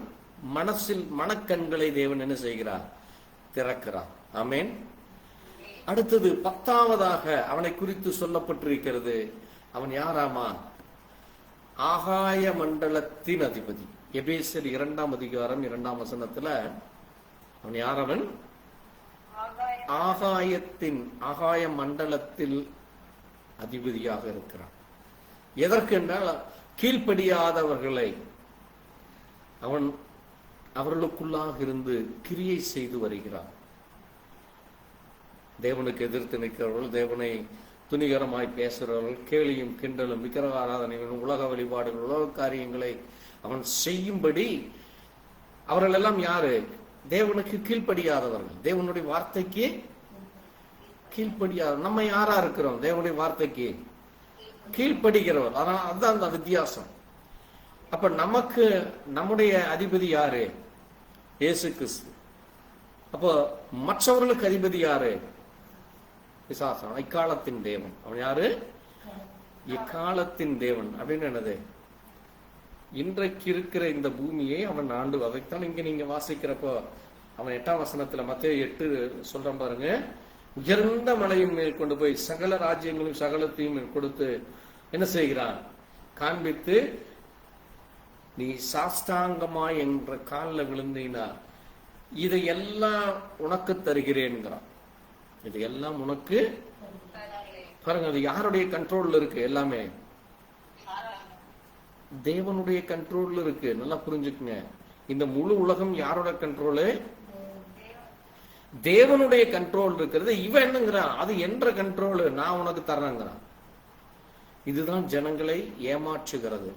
A: மனக்கண்களை தேவன் என்ன செய்கிறார்? திறக்கிறார். ஆமென். அடுத்தது 10வதாக அவனை குறித்து சொல்லப்பட்டிருக்கிறது. அவன் யாராமா? ஆகாய மண்டலத்தின் அதிபதி. எபேசியர் 2ஆம் அதிகாரம் 2ஆம் வசனத்துல அவன் யாரவன்? ஆகாய மண்டலத்தில் அதிபதியாக இருக்கிறான். எதற்கு என்றால், கீழ்ப்படியாதவர்களை அவன் அவர்களுக்குள்ளாக இருந்து கிரியை செய்து வருகிறான். தேவனுக்கு எதிர்த்து நிற்கிறவர்கள், தேவனை துணிகரமாய் பேசுகிறவர்கள், கேலியும் கிண்டலும் விக்கிரக ஆராதனைகளும் உலக வழிபாடுகள், உலக காரியங்களை அவன் செய்யும்படி அவர்கள் எல்லாம் யாரு? தேவனுக்கு கீழ்ப்படியாதவர்கள், தேவனுடைய வார்த்தைக்கு கீழ்ப்படியாத. நம்ம யாரா இருக்கிறோம்? தேவனுடைய வார்த்தைக்கு கீழ்ப்படுகிறவர். ஆனால் அதுதான் அந்த வித்தியாசம். அப்ப நமக்கு நம்முடைய அதிபதி யாரு? இயேசு கிறிஸ்து. அப்போ மற்றவர்களுக்கு அதிபதி யாரு? பிசாசம். இக்காலத்தின் தேவன். அவன் யாரு? இக்காலத்தின் தேவன் அப்படின்னு என்னது? இன்றைக்கு இருக்கிற இந்த பூமியை அவன் ஆண்டு. அதைத்தான் இங்க நீங்க வாசிக்கிறப்போ அவன் 8ஆம் வசனத்துல மத்தேயு 8 சொல்றான் பாருங்க. உயர்ந்த மலையின் மேல் கொண்டு போய் சகல ராஜ்யங்களும் சகலத்தையும் கொடுத்து என்ன செய்கிறான்? காண்பித்து, நீ சாஷ்டாங்கமாய் என்ற காலில் விழுந்தீனா இதையெல்லாம் உனக்கு தருகிறேன்கிறான். இதையெல்லாம் உனக்கு. பாருங்க, அது யாருடைய கண்ட்ரோல்ல இருக்கு? எல்லாமே தேவனுடைய கண்ட்ரோல்ல இருக்கு. நல்லா புரிஞ்சுக்குங்க. இந்த முழு உலகம் யாரோட கண்ட்ரோலு? தேவனுடைய கண்ட்ரோல் இருக்கிறது. இவன் என்னங்கிறான்? அது என்ற கண்ட்ரோல், நான் உனக்கு தர்றேங்கிறான். இதுதான் ஜனங்களை ஏமாற்றுகிறது,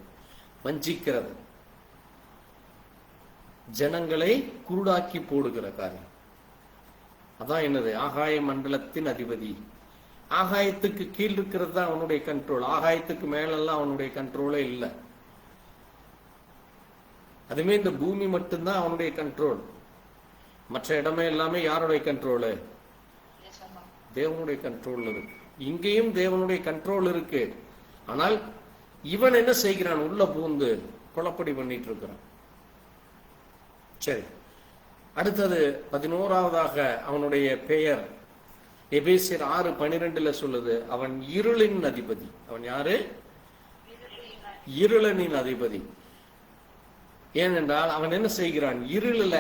A: வஞ்சிக்கிறது, ஜனங்களை குருடாக்கி போடுகிற காரியம். அதான் என்னது? ஆகாய மண்டலத்தின் அதிபதி. ஆகாயத்துக்கு கீழ் இருக்கிறது தான் அவனுடைய கண்ட்ரோல். ஆகாயத்துக்கு மேலெல்லாம் அவனுடைய கண்ட்ரோலே இல்லை. அதுமே இந்த பூமி மட்டும்தான் அவனுடைய கண்ட்ரோல். மற்ற இடமே எல்லாமே யாருடைய கண்ட்ரோலு? தேவனுடைய கண்ட்ரோல் இருக்கு. இங்கேயும் தேவனுடைய கண்ட்ரோல் இருக்கு. ஆனால் இவன் என்ன செய்கிறான்? உள்ள பூந்து குழப்படி பண்ணிட்டு இருக்கிறான். சரி, அடுத்தது 11வதாக அவனுடைய பெயர் எபேசியர் 6:12 சொல்லுது. அவன் இருளின் அதிபதி. அவன் யாரு? இருளின் அதிபதி. ஏனென்றால் அவன் என்ன செய்கிறான்? இருளில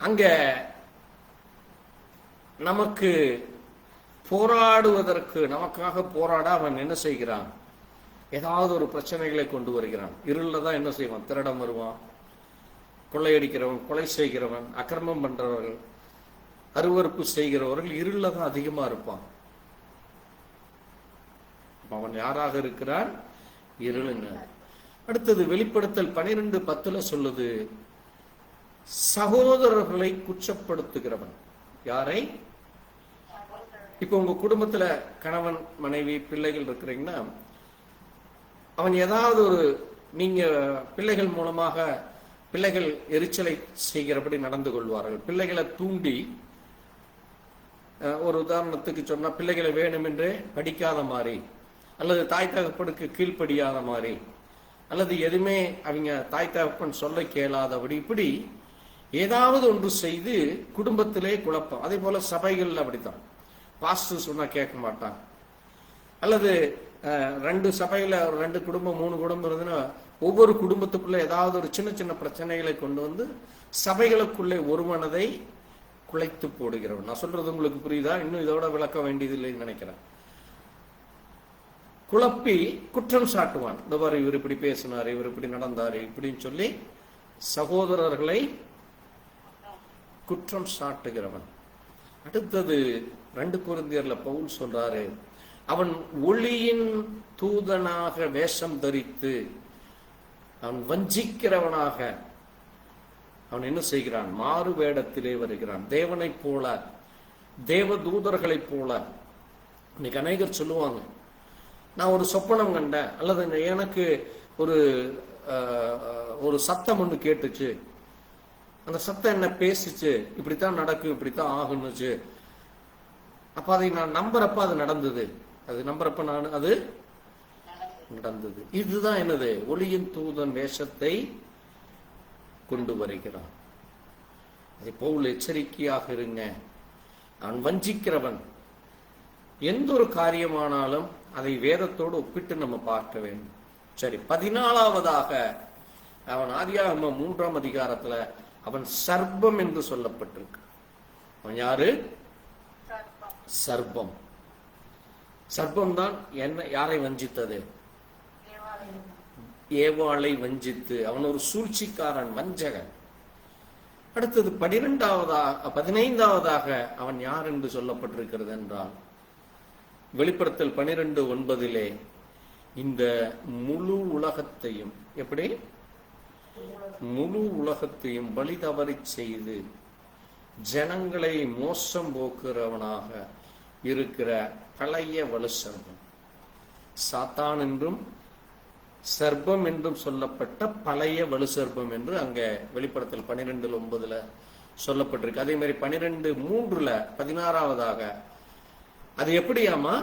A: அங்க நமக்கு போராடுவதற்கு, நமக்காக போராட அவன் என்ன செய்கிறான்? ஏதாவது ஒரு பிரச்சனைகளை கொண்டு வருகிறான். இருள தான் என்ன செய்வான்? திருடம் வருவான், கொள்ளையடிக்கிறவன், கொலை செய்கிறவன், அக்கிரமம் பண்றவர்கள், அருவருப்பு செய்கிறவர்கள் இருள தான் அதிகமா இருப்பான். அவன் யாராக இருக்கிறான்? இருளின். அடுத்தது வெளிப்படுத்தல் 12:10 சொல்லுது, சகோதரர்களை குற்றப்படுத்துகிறவன். யாரை? இப்ப உங்க குடும்பத்துல கணவன், மனைவி, பிள்ளைகள் இருக்கிறீங்கன்னா, அவன் ஏதாவது ஒரு, நீங்க பிள்ளைகள் மூலமாக பிள்ளைகள் எரிச்சலை செய்கிறபடி நடந்து கொள்வார்கள். பிள்ளைகளை தூண்டி, ஒரு உதாரணத்துக்கு சொன்னா, பிள்ளைகளை வேணுமென்றே படிக்காத மாதிரி, அல்லது தாய் தகப்பனுக்கு கீழ்ப்படியாத மாதிரி, அல்லது எதுவுமே அவங்க தாய் தகப்பன் சொல்ல கேளாதபடி, இப்படி ஏதாவது ஒன்று செய்து குடும்பத்திலே குழப்பம். அதே போல சபைகள் அப்படித்தான். பாஸ்டர் சொன்னா கேட்க மாட்டான். அல்லது 2 சபையில 2 குடும்பம் 3 குடும்பம் இருந்துன்னா, ஒவ்வொரு குடும்பத்துக்குள்ள ஏதாவது ஒரு சின்ன சின்ன பிரச்சனைகளை கொண்டு வந்து சபைகளுக்குள்ளே ஒரு மனதை குலைத்து போடுகிறவன். நான் சொல்றது உங்களுக்கு புரியுதா? இன்னும் இதோட விளக்க வேண்டியதில்லைன்னு நினைக்கிறேன். குழப்பி குற்றம் சாட்டுவான். இந்த மாதிரி இவர் இப்படி பேசினாரு, இவர் இப்படி நடந்தாரு இப்படின்னு சொல்லி சகோதரர்களை குற்றம் சாட்டுகிறவன். அடுத்தது 2 கொரிந்தியர்ல பவுல் சொல்றாரு, அவன் ஒளியின் தூதனாக வேஷம் தரித்து அவன் வஞ்சிக்கிறவனாக அவன் என்ன செய்கிறான்? மாறு வேடத்திலே வருகிறான். தேவனைப் போல, தேவ தூதர்களைப் போல. இன்னைக்கு அநேகர் சொல்லுவாங்க, நான் ஒரு சொப்பனம் கண்டேன், அல்லது எனக்கு ஒரு சத்தம் ஒன்று கேட்டுச்சு, அந்த சத்தம் என்ன பேசிச்சு, இப்படித்தான் நடக்கும், இப்படித்தான் ஆகுனுச்சு, அப்ப அதை நான் நம்புறப்ப அது நடந்தது, அது நம்புறப்ப நான் அது நடந்தது. இதுதான் என்னது? ஒளியின் தூதன் வேஷத்தை கொண்டு வருகிறான். அதை பவுல் எச்சரிக்கையாக இருங்க, அவன் வஞ்சிக்கிறவன். எந்த ஒரு காரியமானாலும் அதை வேதத்தோடு ஒப்பிட்டு நம்ம பார்க்க வேண்டும். சரி, 14வதாக அவன் ஆதியாகமம் 3ஆம் அதிகாரத்துல அவன் சர்ப்பம் என்று சொல்லப்பட்டிருக்கு. அவன் யாரு? சர்ப்பம். சர்ப்பம் தான் யாரை வஞ்சித்தது? ஏவாளை வஞ்சித்து. அவன் ஒரு சூழ்ச்சிக்காரன், வஞ்சகன். அடுத்தது 15வதாக அவன் யார் என்று சொல்லப்பட்டிருக்கிறது என்றால், வெளிப்படுத்தல் 12:9 இந்த முழு உலகத்தையும், எப்படி முழு உலகத்தையும் பலி தவறி செய்து ஜனங்களை மோசம் போக்குறவனாக இருக்கிற பழைய வலு சர்ப்பம், சாத்தான் என்றும் சர்ப்பம் என்றும் சொல்லப்பட்ட பழைய வலு சர்ப்பம் என்று அங்க வெளிப்படுத்தல் 12:9 சொல்லப்பட்டிருக்கு. அதே மாதிரி 12:3 16வதாக அது எப்படியாமா?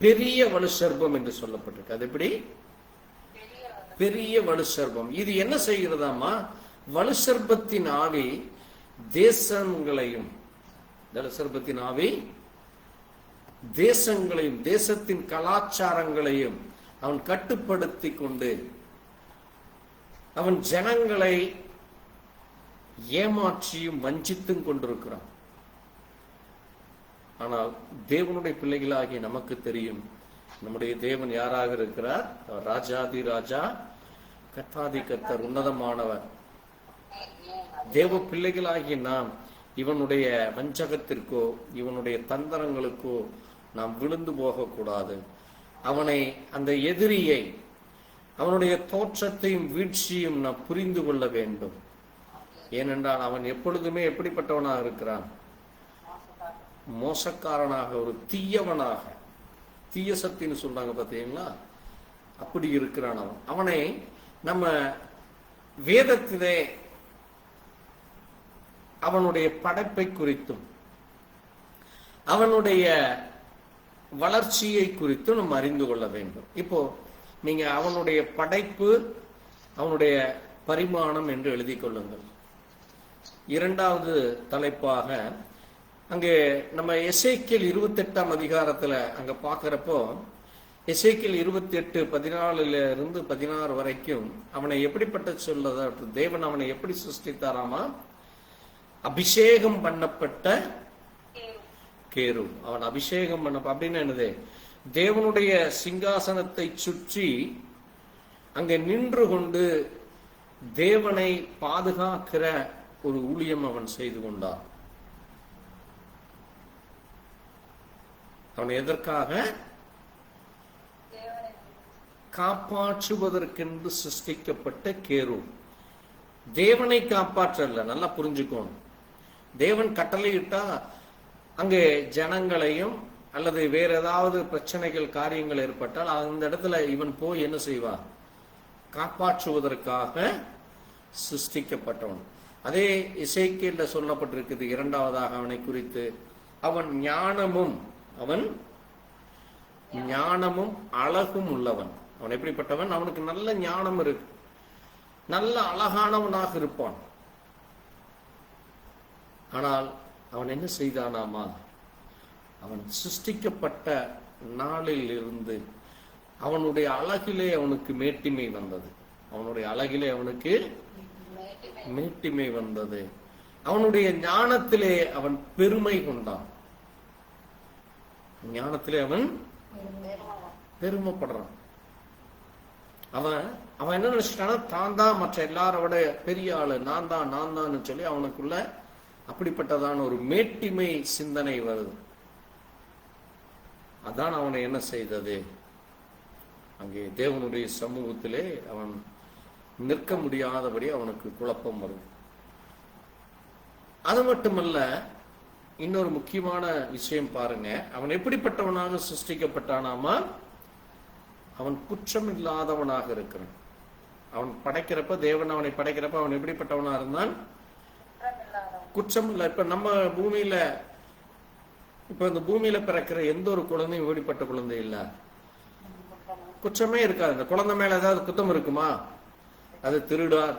A: பெரிய வலு சர்ப்பம் என்று சொல்லப்பட்டிருக்கு. அது எப்படி? பெரிய வலு சர்ப்பம். இது என்ன செய்கிறதாமா? வலு சர்ப்பத்தின் ஆவி தேசங்களையும், வலு சர்ப்பத்தின் ஆவி தேசங்களையும் தேசத்தின் கலாச்சாரங்களையும் அவன் கட்டுப்படுத்தி கொண்டு அவன் ஜனங்களை ஏமாற்றியும் வஞ்சித்தும் கொண்டிருக்கிறான். ஆனால் தேவனுடைய பிள்ளைகளாகிய நமக்கு தெரியும், நம்முடைய தேவன் யாராக இருக்கிறார்? ராஜாதி ராஜா, கர்த்தாதி கர்த்தர், உன்னதமானவர். தேவ பிள்ளைகளாகிய நாம் இவனுடைய வஞ்சகத்திற்கோ இவனுடைய தந்திரங்களுக்கோ நாம் விழுந்து போகக்கூடாது. அவனை, அந்த எதிரியை, அவனுடைய தோற்றத்தையும் வீழ்ச்சியும் நாம் புரிந்து கொள்ள வேண்டும். ஏனென்றால் அவன் எப்பொழுதுமே எப்படிப்பட்டவனாக இருக்கிறான்? மோசக்காரனாக, ஒரு தீயவனாக, தீய சக்தின்னு சொல்றாங்க பார்த்தீங்களா, அப்படி இருக்கிறான் அவன். அவனை நம்ம வேதத்திலே அவனுடைய படைப்பை குறித்தும் அவனுடைய வளர்ச்சியை குறித்தும் நம்ம அறிந்து கொள்ள வேண்டும். இப்போ நீங்க அவனுடைய படைப்பு, அவனுடைய பரிமாணம் என்று எழுதி கொள்ளுங்கள். 2வது தலைப்பாக அங்கே நம்ம எசேக்கியேல் 28ஆம் அதிகாரத்துல அங்க பாக்குறப்போ, எசேக்கியேல் 28:14 வரைக்கும் அவனை எப்படிப்பட்ட சொல்லத, தேவன் அவனை எப்படி சிருஷ்டித்தாராமா? அபிஷேகம் பண்ணப்பட்ட கேரு. அவன் அபிஷேகம் பண்ண அப்படின்னு என்னது? தேவனுடைய சிங்காசனத்தை சுற்றி அங்கே நின்று கொண்டு தேவனை பாதுகாக்கிற ஒரு ஊழியம் அவன் செய்து கொண்டான். அவன் எதற்காக? காப்பாற்றுவதற்கென்று சிருஷ்டிக்கப்பட்ட கேரு. தேவனை காப்பாற்றல, நல்லா புரிஞ்சுக்கணும். தேவன் கட்டளையிட்டா அங்கே ஜனங்களையும் அல்லது வேற ஏதாவது பிரச்சனைகள், காரியங்கள் ஏற்பட்டால் அந்த இடத்துல இவன் போய் என்ன செய்வான்? காப்பாற்றுவதற்காக சிருஷ்டிக்கப்பட்டவன். அதே எசேக்கியேல்ல சொல்லப்பட்டிருக்குது 2வதாக அவனை குறித்து, அவன் ஞானமும் அழகும் உள்ளவன். அவன் எப்படிப்பட்டவன்? அவனுக்கு நல்ல ஞானம் இருக்கு, நல்ல அழகானவனாக இருப்பான். ஆனால் அவன் என்ன செய்தானாமா? அவன் சிருஷ்டிக்கப்பட்ட நாளில் இருந்து அவனுடைய அழகிலே அவனுக்கு மேட்டிமை வந்தது. அவனுடைய அழகிலே அவனுக்கு மேட்டிமை வந்தது. அவனுடைய ஞானத்திலே அவன் பெருமை கொண்டான். ஞானத்திலே அவன் பெருமைப்படுறான். அவன் அவன் என்ன நினைச்சிட்டானா, தான் தான் மற்ற எல்லாரை விட பெரிய ஆளு, நான் தான் சொல்லி அவனுக்குள்ள அப்படிப்பட்டதான ஒரு மேட்டிமை சிந்தனை வருது. அதான் அவனை என்ன செய்தது, அங்கே தேவனுடைய சமூகத்திலே அவன் நிற்க முடியாதபடி அவனுக்கு குழப்பம் வரும். அது மட்டுமல்ல, இன்னொரு முக்கியமான விஷயம் பாருங்க, அவன் எப்படிப்பட்டவனாக சிருஷ்டிக்கப்பட்டானாமா, அவன் குற்றம் இல்லாதவனாக இருக்கிறான். அவன் படைக்கிறப்ப, தேவன் அவனை படைக்கிறப்ப அவன் எப்படிப்பட்டவனா இருந்தான், குற்றம் இல்லை. இப்ப நம்ம பூமியில, இப்ப இந்த பூமியில பிறக்கிற எந்த ஒரு குழந்தையும் எப்படிப்பட்ட குழந்தை இல்ல, குற்றமே இருக்காது. இந்த குழந்தை மேல ஏதாவது குத்தம் இருக்குமா? அது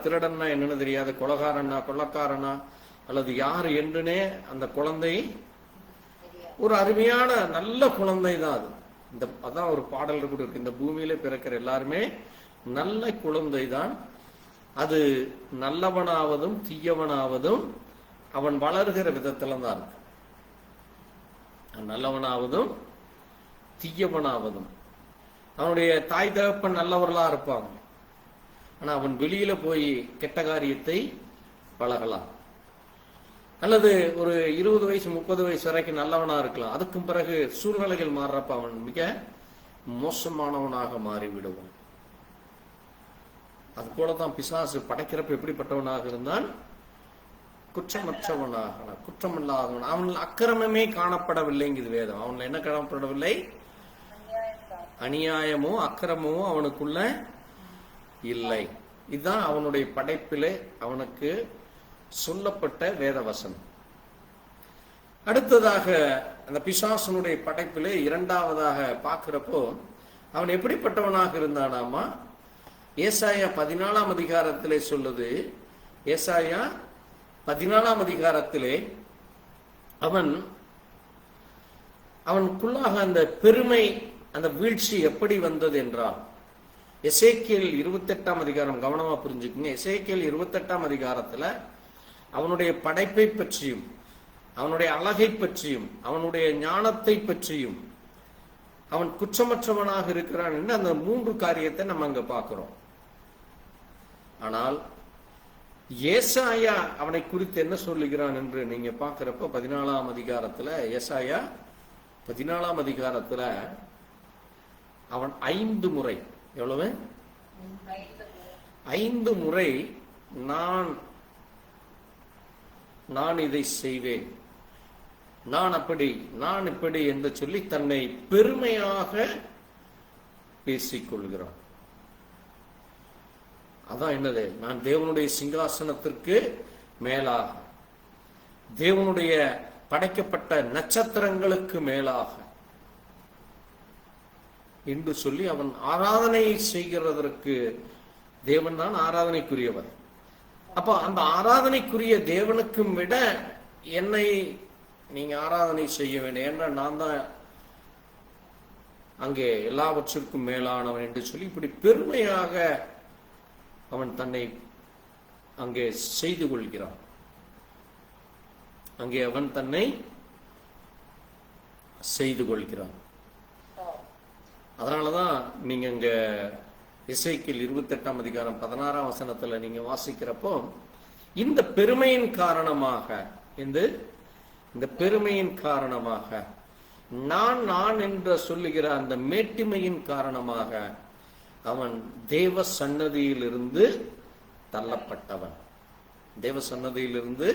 A: திருடன்னா என்னன்னு தெரியாது, கொலகாரனா கொள்ளக்காரனா அல்லது யாரு என்றுனே அந்த குழந்தை ஒரு அருமையான நல்ல குழந்தை தான் அது. அதான் ஒரு பாடல் கூட இருக்கு, இந்த பூமியில பிறக்கிற எல்லாருமே நல்ல குழந்தை தான். அது நல்லவனாவதும் தீயவனாவதும் அவன் வளர்கிற விதத்துல தான் இருக்கு. நல்லவனாவதும் தீயவனாவதும், அவனுடைய தாய் தகப்பன் நல்லவர்களா இருப்பாங்க, ஆனா அவன் வெளியில போய் கெட்ட காரியத்தை பழகலாம். அல்லது ஒரு 20 வயசு 30 வயசு வரைக்கும் நல்லவனா இருக்கலாம், அதுக்கும் பிறகு சூழ்நிலைகள் மாறுறப்ப அவன் மிக மோசமானவனாக மாறிவிடுவான். அது போலதான் பிசாசு படைக்கிறப்ப எப்படிப்பட்டவனாக இருந்தான், குற்றமற்றவனாக, குற்றமில்லாதவன். அவன் அக்கிரமமே காணப்படவில்லைங்குது வேதம். அவன் என்ன காணப்படவில்லை, அநியாயமோ அக்கிரமமோ அவனுக்குள்ள இல்லை. இதுதான் அவனுடைய படைப்பிலே அவனுக்கு சொல்லப்பட்ட வேத வசனம். அடுத்ததாக அந்த பிசாசனுடைய படைப்பிலே இரண்டாவதாக பார்க்கிறப்போ அவன் எப்படிப்பட்டவனாக இருந்தானாமா, ஏசாயா 14 அதிகாரத்திலே சொல்லுது. ஏசாயா 14 அதிகாரத்திலே அவனுக்குள்ளாக அந்த பெருமை, அந்த வீழ்ச்சி எப்படி வந்தது என்றால், எசேக்கியேல் 28 அதிகாரம் கவனமா புரிஞ்சுக்குங்க. எசேக்கியேல் 28 அதிகாரத்துல அவனுடைய படைப்பை பற்றியும் அவனுடைய அழகை பற்றியும் அவனுடைய ஞானத்தை பற்றியும் அவன் குற்றமற்றவனாக இருக்கிறான் என்று அந்த 3 காரியத்தை நம்ம அங்க பார்க்கிறோம். ஆனால் ஏசாயா அவனை குறித்து என்ன சொல்லுகிறான் என்று நீங்க பார்க்கிறப்ப 14 அதிகாரத்துல, ஏசாயா 14 அதிகாரத்துல அவன் 5 முறை, எவ்வளவு 5 முறை நான் இதை செய்வேன், நான் அப்படி, நான் இப்படி என்று சொல்லி தன்னை பெருமையாக பேசிக்கொள்கிறான். அதான் என்னது, நான் தேவனுடைய சிங்காசனத்திற்கு மேலாக, தேவனுடைய படைக்கப்பட்ட நட்சத்திரங்களுக்கு மேலாக என்று சொல்லி அவன் ஆராதனை செய்கிறதற்கு, தேவன் தான் ஆராதனைக்குரியவர். அப்ப அந்த ஆராதனைக்குரிய தேவனுக்கும் விட என்னை நீங்க ஆராதனை செய்ய வேண்டும், ஏன்னா நான் தான் அங்கே எல்லாவற்றிற்கும் மேலானவன் என்று சொல்லி இப்படி பெருமையாக அவன் தன்னை அங்கே செய்து கொள்கிறான். அங்கே அவன் தன்னை செய்து கொள்கிறான். அதனாலதான் நீங்க இங்க எசேக்கியேல் 28 அதிகாரம் 16 வசனத்துல நீங்க வாசிக்கிறப்போ இந்த பெருமையின் காரணமாக, இந்த பெருமையின் காரணமாக, நான் என்று சொல்லுகிற அந்த மேட்டிமையின் காரணமாக அவன் தேவ சன்னதியிலிருந்து தள்ளப்பட்டவன். தேவ சன்னதியிலிருந்து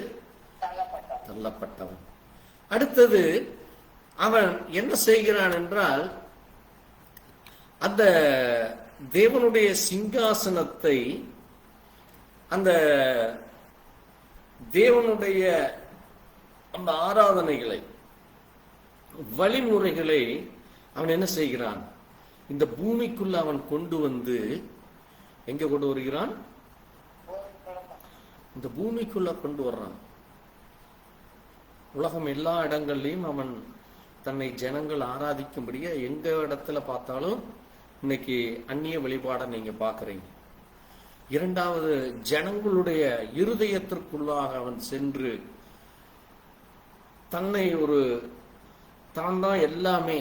A: தள்ளப்பட்டவன். அடுத்தது அவன் என்ன செய்கிறான் என்றால், அந்த தேவனுடைய சிங்காசனத்தை, அந்த தேவனுடைய அந்த ஆராதனைகளை, வழிமுறைகளை அவன் என்ன செய்கிறான், இந்த பூமிக்குள்ள அவன் கொண்டு வந்து எங்க கொண்டு வருகிறான், இந்த பூமிக்குள்ள கொண்டு வர்றான். உலகம் எல்லா இடங்கள்லையும் அவன் தன்னை ஜனங்கள் ஆராதிக்கும்படியா எங்க இடத்துல பார்த்தாலும் இன்னைக்கு அந்நிய வழிபாடை நீங்க பாக்குறீங்க. இரண்டாவது, ஜனங்களுடைய இருதயத்திற்குள்ளாக அவன் சென்று தன்னை தான் எல்லாமே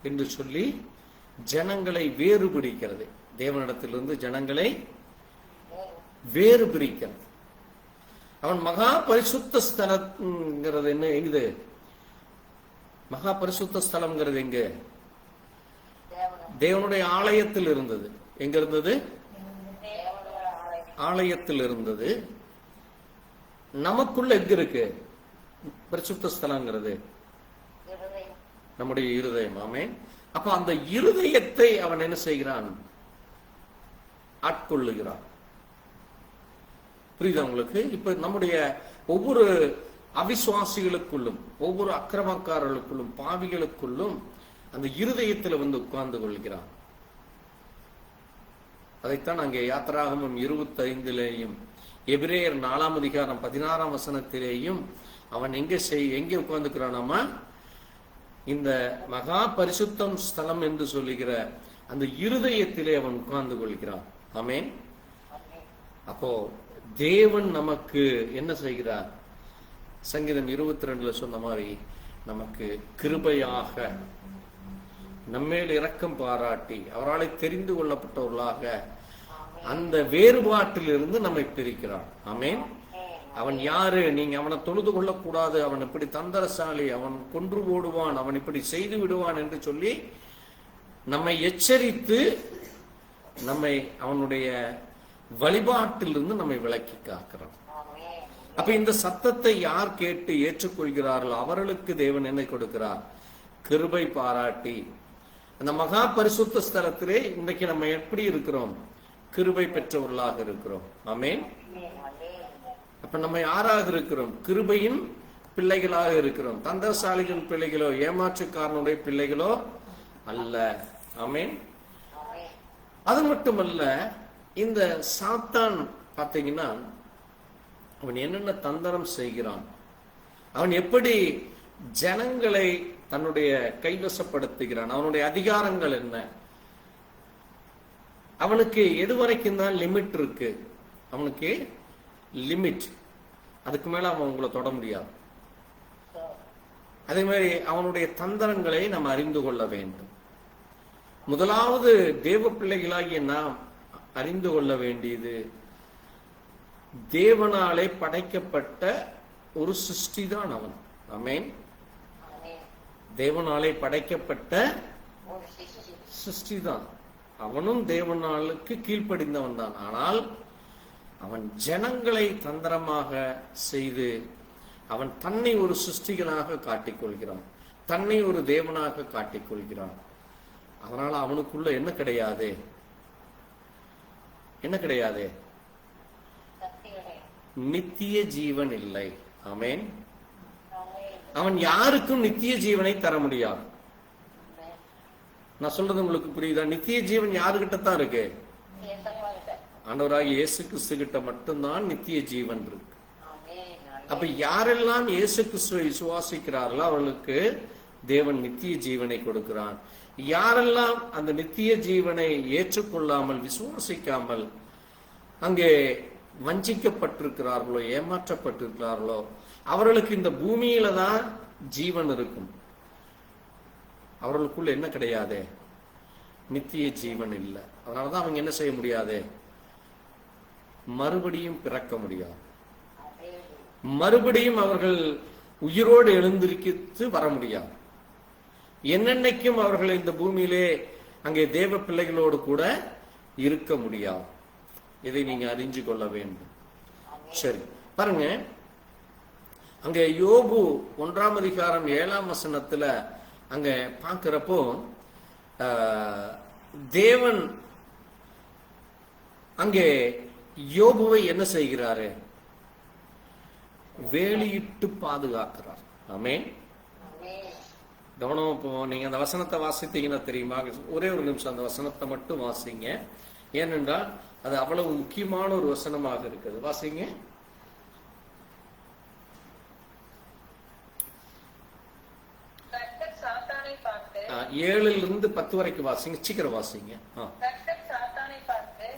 A: என்று சொல்லி ஜனங்களை வேறு பிடிக்கிறது. தேவனிடத்திலிருந்து ஜனங்களை வேறு பிரிக்கிறது. அவன் மகா பரிசுத்த ஸ்தலம்ங்கிறது என்ன எங்குது? மகா பரிசுத்த ஸ்தலம்ங்கிறது எங்க? தேவனுடைய ஆலயத்தில் இருந்தது. எங்க இருந்தது? ஆலயத்தில் இருந்தது. நமக்குள்ள எங்க இருக்கு பரிசுத்த ஸ்தலம்ங்கிறது? நம்முடைய இருதயம். ஆமென். அப்ப அந்த இருதயத்தை அவன் என்ன செய்கிறான்? ஆட்கொள்ளுகிறான். புரியுதா உங்களுக்கு? இப்ப நம்முடைய ஒவ்வொரு அவிசுவாசிகளுக்குள்ளும், ஒவ்வொரு அக்கிரமக்காரர்களுக்குள்ளும், பாவிகளுக்குள்ளும் அந்த இருதயத்தில் வந்து உட்கார்ந்து கொள்கிறான். அதைத்தான் அங்கே யாத்திராகமம் 25 எபிரேயர் 4:16 அவன் எங்கே உட்கார்ந்துக்கிறானாமா? இந்த மகா பரிசுத்தம் ஸ்தலம் என்று சொல்லுகிற அந்த இருதயத்திலே அவன் உட்கார்ந்து கொள்கிறான். ஆமென். அப்போ தேவன் நமக்கு என்ன செய்கிறார்? சங்கீதம் 22 சொன்ன மாதிரி நமக்கு கிருபையாக நம்மேல் இரக்கம் பாராட்டி அவரால் தெரிந்து கொள்ளப்பட்டவர்களாக அந்த வேறுபாட்டிலிருந்து நம்மை பிரிக்கிறான். ஆமென். அவன் யாரு? நீங்க அவனை தொழுது கொள்ளக்கூடாது, அவன் இப்படி தந்திரசாலி, அவன் கொன்று போடுவான், அவன் இப்படி செய்து விடுவான் என்று சொல்லி நம்மை எச்சரித்து நம்மை அவனுடைய வழிபாட்டிலிருந்து நம்மை விலக்கி காக்கிறான். அப்ப இந்த சத்தத்தை யார் கேட்டு ஏற்றுக்கொள்கிறார்களோ அவர்களுக்கு தேவன் என்ன கொடுக்கிறார்? கிருபை பாராட்டி அந்த மகா பரிசுத்த ஸ்தலத்திலே இன்றைக்கு நம்ம எப்படி இருக்கிறோம்? கிருபை பெற்றவர்களாக இருக்கிறோம். ஆமென். அப்ப நம்ம யாராக இருக்கிறோம்? கிருபையின் பிள்ளைகளாக இருக்கிறோம். தந்திரசாலிகளின் பிள்ளைகளோ ஏமாற்றுக்காரனுடைய பிள்ளைகளோ அல்ல. ஆமென். அது மட்டுமல்ல, இந்த சாத்தான் பார்த்தீங்கன்னா அவன் என்னென்ன தந்திரம் செய்கிறான், அவன் எப்படி ஜனங்களை தன்னுடைய கைவசப்படுத்துகிறான், அவனுடைய அதிகாரங்கள் என்ன, அவனுக்கு எது வரைக்கும் தான் லிமிட் இருக்கு? அவனுக்கு லிமிட், அதுக்கு மேல அவன் உங்களை தொட முடியாது. அதே மாதிரி அவனுடைய தந்திரங்களை நாம் அறிந்து கொள்ள வேண்டும். முதலாவது தேவ பிள்ளைகளாகிய நாம் அறிந்து கொள்ள வேண்டியது, தேவனாலே படைக்கப்பட்ட ஒரு சிருஷ்டி தான் அவன். ஆமென். தேவனாலே படைக்கப்பட்ட சிருஷ்டி தான் அவனும். தேவனாலுக்கு கீழ்ப்படிந்தவன் தான். ஆனால் அவன் ஜனங்களை தந்திரமாக செய்து அவன் தன்னை ஒரு சிருஷ்டிகளாக காட்டிக்கொள்கிறான், தன்னை ஒரு தேவனாக காட்டிக்கொள்கிறான். அதனால அவனுக்குள்ள என்ன கிடையாது? என்ன கிடையாது? நித்திய ஜீவன் இல்லை. ஆமென். அவன் யாருக்கும் நித்திய ஜீவனை தர முடியாது. நான் சொல்றது உங்களுக்கு புரியுதா? நித்திய ஜீவன் யாருகிட்ட தான் இருக்கு? ஆண்டவராகிய இயேசு கிறிஸ்து கிட்ட மட்டும்தான் நித்திய ஜீவன் இருக்கு. அப்ப யாரெல்லாம் இயேசு கிறிஸ்துவை விசுவாசிக்கிறார்களோ அவர்களுக்கு தேவன் நித்திய ஜீவனை கொடுக்கிறான். யாரெல்லாம் அந்த நித்திய ஜீவனை ஏற்றுக்கொள்ளாமல் விசுவாசிக்காமல் அங்கே வஞ்சிக்கப்பட்டிருக்கிறார்களோ ஏமாற்றப்பட்டிருக்கிறார்களோ அவர்களுக்கு இந்த பூமியில தான் ஜீவன் இருக்கும். அவர்களுக்குள்ள என்ன கிடையாது? நித்திய ஜீவன் இல்லை. அதனாலதான் அவங்க என்ன செய்ய முடியாது? மறுபடியும் பிறக்க முடியாது. மறுபடியும் அவர்கள் உயிரோடு எழுந்திருக்கித்து வர முடியாது. என்னென்னைக்கும் அவர்கள் இந்த பூமியிலே அங்கே தேவ பிள்ளைகளோடு கூட இருக்க முடியாது. இதை நீங்க அறிஞ்சு கொள்ள வேண்டும். சரி, பாருங்க, அங்க யோபு 1:7 அங்க பார்க்கிறப்போ தேவன் அங்கே யோபுவை என்ன செய்கிறாரு? வேலியிட்டு பாதுகாக்கிறார். ஆமென். கவனம். இப்போ நீங்க அந்த வசனத்தை வாசித்தீங்கன்னா தெரியுமா? ஒரே ஒரு நிமிஷம் அந்த வசனத்தை மட்டும் வாசிங்க. ஏனென்றால் அது அவ்வளவு முக்கியமான ஒரு வசனமாக இருக்குது. வாசிங்க.
C: கர்த்தர் சாத்தானை பார்த்து
A: 7 10 வரைக்கும் வாசிங்க. சீக்கிரம் வாசிங்க.
C: கர்த்தர் சாத்தானை பார்த்து,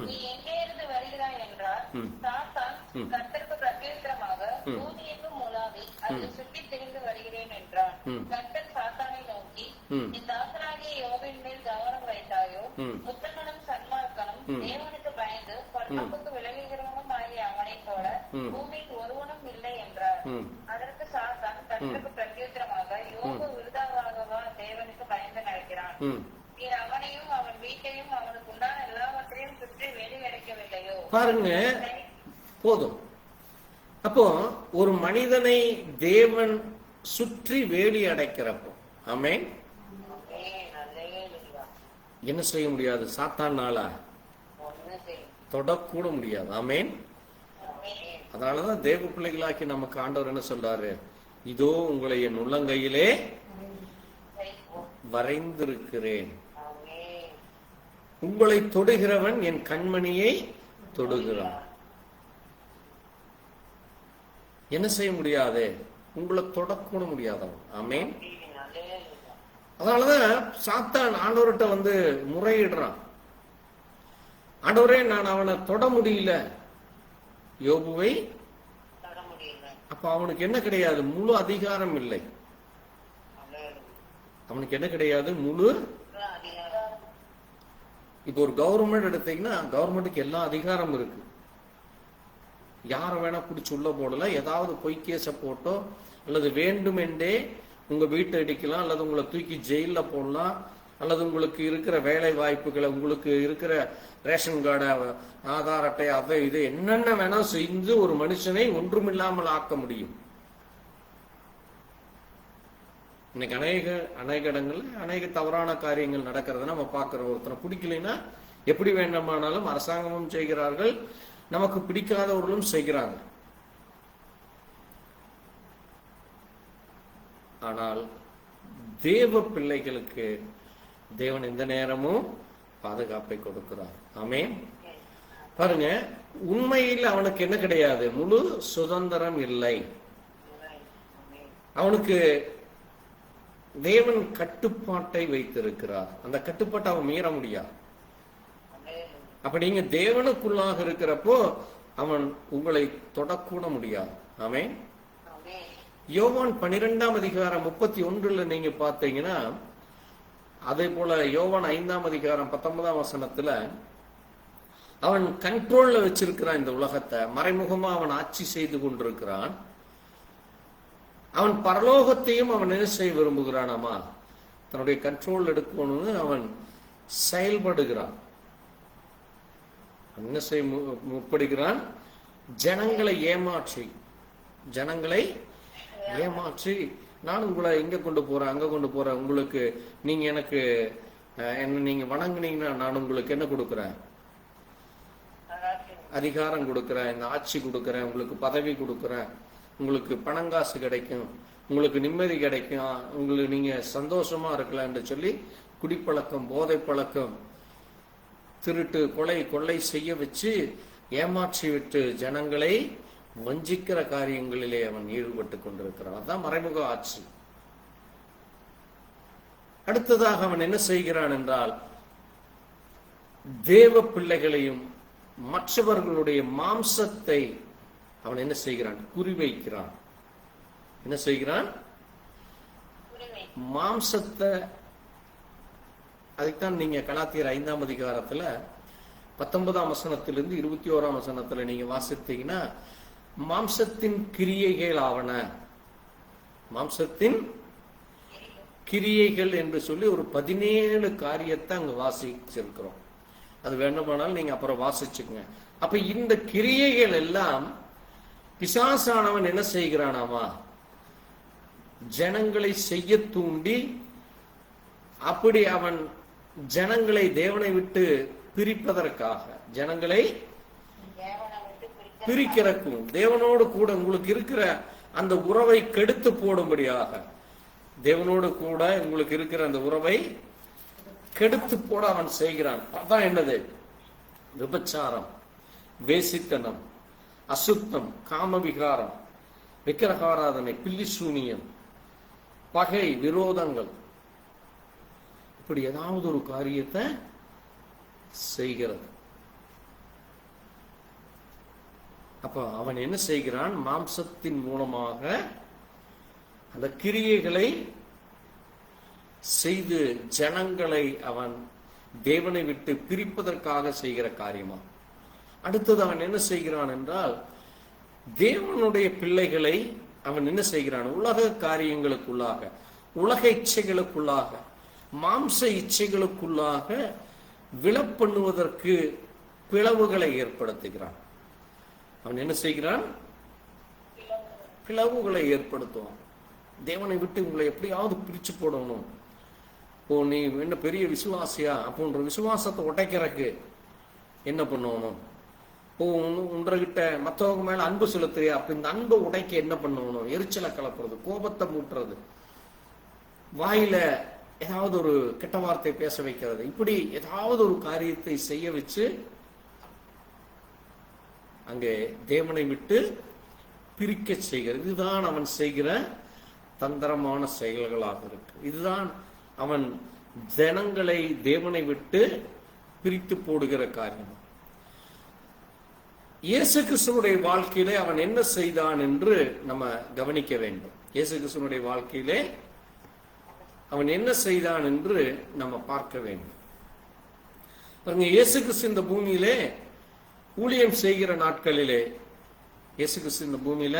C: நீ எங்கே இருந்து வருகிறாய் என்றார். சாத்தான் கர்த்தருக்கு பிரத்யுத்தரமாக, பூமி எங்கும் உலாவி அதில் சுற்றித் திரிந்து வருகிறேன் என்றான். கர்த்தர் சாத்தானை நோக்கி, என் தாசனாகிய யோபின் மேல் கவனம் பூமியில் ஒருவனும் இல்லை என்றார். அதற்கு சாத்தான் கர்த்தருக்கு பிரத்யுத்தரமாக, யோபு விருதாவாகவா தேவனுக்கு பயந்து நடக்கிறான்? நீர் அவனையும் அவன் வீட்டையும் அவனுக்கு உண்டான எல்லாவற்றையும் சுற்றி வேலி அடைக்கவில்லையோ?
A: பாருங்க, போதும். அப்போ ஒரு மனிதனை தேவன் சுற்றி வேலி அடைக்கிறப்போ, ஆமென், என்ன செய்ய முடியாது? சாத்தானால தொடக்கூட முடியாது. ஆமென். அதனாலதான் தேவ பிள்ளைகளாக்கி நமக்கு ஆண்டவர் என்ன சொல்றாரு? இதோ உங்களை என் உள்ளங்கையிலே வரைந்திருக்கிறேன், உங்களை தொடுகிறவன் என் கண்மணியை தொடுகிறான். என்ன செய்ய முடியாது? உங்களை தொடக்கூட முடியாதவன். ஆமென். அதனாலதான் சாத்தான் ஆண்டவர்கிட்ட வந்து முறையிடுறான். ஆண்டவரே, நான் அவனை தொட முடியல, யோபுவை. அப்ப அவனுக்கு என்ன கிடையாது? முழு அதிகாரம் இல்லை. அவனுக்கு என்ன கிடையாது? முழு. இப்போ ஒரு கவர்மெண்ட் எடுத்தீங்கன்னா கவர்மெண்ட்டுக்கு எல்லா அதிகாரம் இருக்கு. யார வேணா பிடிச்சி உள்ள போடலாம், ஏதாவது பொய் கேஸ போட்டோ அல்லது வேண்டுமென்றே உங்க வீட்டை அடிக்கலாம், அல்லது உங்களை தூக்கி ஜெயில போடலாம், அல்லது உங்களுக்கு இருக்கிற வேலை வாய்ப்புகளை, உங்களுக்கு இருக்கிற ரேஷன் கார்டை, ஆதார் அட்டை, அதை இது என்னென்ன வேணா செஞ்சு ஒரு மனுஷனை ஒன்றுமில்லாமல் ஆக்க முடியும். இன்னைக்கு அநேக இடங்கள்ல அநேக தவறான காரியங்கள் நடக்கிறத நம்ம பார்க்கிறோம். ஒருத்தனை பிடிக்கலைன்னா எப்படி வேண்டுமானாலும் அரசாங்கமும் செய்கிறார்கள், நமக்கு பிடிக்காதவர்களும் செய்கிறாங்க. ஆனால் தேவ பிள்ளைகளுக்கு தேவன் எந்த நேரமும் பாதுகாப்பை கொடுக்கிறார். ஆமென். பாருங்க, உண்மையில் அவனுக்கு என்ன கிடையாது? முழு சுதந்திரம் இல்லை. அவனுக்கு தேவன் கட்டுப்பாட்டை வைத்திருக்கிறார். அந்த கட்டுப்பாட்டை அவன் மீற முடியாது. அப்ப நீங்க தேவனுக்குள்ளாக இருக்கிறப்போ அவன் உங்களை தொடக்கூட முடியாது. ஆமென். யோவான் 12ஆம் அதிகாரம் 31 நீங்க பார்த்தீங்கன்னா, அதே போல யோவான் 5ஆம் அதிகாரம் 19ஆம் வசனத்துல அவன் கண்ட்ரோல்ல வச்சிருக்கிறான் இந்த உலகத்தை. மறைமுகமா அவன் ஆட்சி செய்து கொண்டிருக்கிறான். அவன் பரலோகத்தையும் அவன் என்ன செய்ய விரும்புகிறானாமா? தன்னுடைய கண்ட்ரோல் எடுக்கணும்னு அவன் செயல்படுகிறான். என்ன செய்ய முற்படுகிறான்? ஜனங்களை ஏமாற்றி நான் உங்களை இங்க கொண்டு போறேன், அங்க கொண்டு போறேன், உங்களுக்கு நீங்க எனக்கு என்ன நீங்க வணங்குனீங்கன்னா நான் உங்களுக்கு என்ன கொடுக்குறேன்? அதிகாரம் கொடுக்குறேன், இந்த ஆட்சி கொடுக்குறேன், உங்களுக்கு பதவி கொடுக்குறேன், உங்களுக்கு பணங்காசு கிடைக்கும், உங்களுக்கு நிம்மதி கிடைக்கும், உங்களுக்கு நீங்க சந்தோஷமா இருக்கலாம் என்று சொல்லி குடிப்பழக்கம், போதை பழக்கம், திருட்டு, கொள்ளை செய்ய வச்சு ஏமாற்றி விட்டு ஜனங்களை வஞ்சிக்கிற காரியங்களிலே அவன் ஈடுபட்டு கொண்டிருக்கிறான். அதான் மறைமுக ஆட்சி. அடுத்ததாக அவன் என்ன செய்கிறான் என்றால், தேவ பிள்ளைகளையும் மற்றவர்களுடைய மாம்சத்தை அவன் என்ன செய்கிறான்? குறிவைக்கிறான். என்ன செய்கிறான்? மாம்சத்தை. அதைத்தான் நீங்க கலாத்தியர் 5ஆம் அதிகாரத்துல 19ஆம் வசனத்திலிருந்து 21ஆம் வசனத்துல நீங்க வாசித்தீங்கன்னா, மாம்சத்தின் கிரியைகள் ஆவன, மாம்சத்தின் கிரியைகள் என்று சொல்லி ஒரு 17 காரியத்தை அங்க வாசிச்சிருக்கிறோம். அது வேண்டுமானால் நீங்க அப்புறம் வாசிச்சுங்க. அப்ப இந்த கிரியைகள் எல்லாம் பிசாசானவன் என்ன செய்கிறானாமா? ஜனங்களை செய்ய தூண்டி, அப்படி அவன் ஜனங்களை தேவனை விட்டு பிரிப்பதற்காக, ஜனங்களை பிரிக்கிறக்கும், தேவனோடு கூட உங்களுக்கு இருக்கிற அந்த உறவை கெடுத்து போடும்படியாக, தேவனோடு கூட உங்களுக்கு இருக்கிற அந்த உறவை கெடுத்து போட அவன் செய்கிறான். அதான் என்னது? விபச்சாரம், வேசித்தனம், அசுத்தம், காமவிகாரம், விக்கிரகாராதனை, பில்லிசூனியம், பகை, விரோதங்கள், இப்படி ஏதாவது ஒரு காரியத்தை செய்கிறது. அப்ப அவன் என்ன செய்கிறான்? மாம்சத்தின் மூலமாக அந்த கிரியைகளை செய்து ஜனங்களை அவன் தேவனை விட்டு பிரிப்பதற்காக செய்கிற காரியமா. அடுத்தது அவன் என்ன செய்கிறான் என்றால், தேவனுடைய பிள்ளைகளை அவன் என்ன செய்கிறான்? உலக காரியங்களுக்குள்ளாக, உலக இச்சைகளுக்குள்ளாக, மாம்ச இச்சைகளுக்குள்ளாக விழப்பண்ணுவதற்கு பிளவுகளை ஏற்படுத்துகிறான். அவன் என்ன செய்கிறான்? பிளவுகளை ஏற்படுத்துவான். தேவனை விட்டு உங்களை எப்படியாவது பிரிச்சு போடணும். ஓ, நீ என்ன பெரிய விசுவாசியா? அப்போ விசுவாசத்தை உடைக்கிறதுக்கு என்ன பண்ணணும்? ஓ, உன்கிட்ட மற்றவங்க மேல அன்பு செலுத்துறியா? அப்ப இந்த அன்பை உடைக்க என்ன பண்ணணும்? எரிச்சலை கலப்புறது, கோபத்தை மூட்டுறது, வாயில ஏதாவது ஒரு கெட்ட வார்த்தை பேச வைக்கிறது, இப்படி ஏதாவது ஒரு காரியத்தை செய்ய வச்சு அங்கே தேவனை விட்டு பிரிக்க செய்கிறது. இதுதான் அவன் செய்கிற தந்திரமான செயல்களாக இருக்கு. இதுதான் அவன் ஜனங்களை தேவனை விட்டு பிரித்து போடுகிற காரியம். இயேசு கிறிஸ்துவனுடைய வாழ்க்கையிலே அவன் என்ன செய்தான் என்று நம்ம கவனிக்க வேண்டும். இயேசு கிறிஸ்துவனுடைய வாழ்க்கையிலே அவன் என்ன செய்தான் என்று நம்ம பார்க்க வேண்டும். பாருங்க, இயேசு கிறிஸ்து இந்த பூமியிலே ஊழியம் செய்கிற நாட்களிலே, இயேசு கிறிஸ்து இந்த பூமியில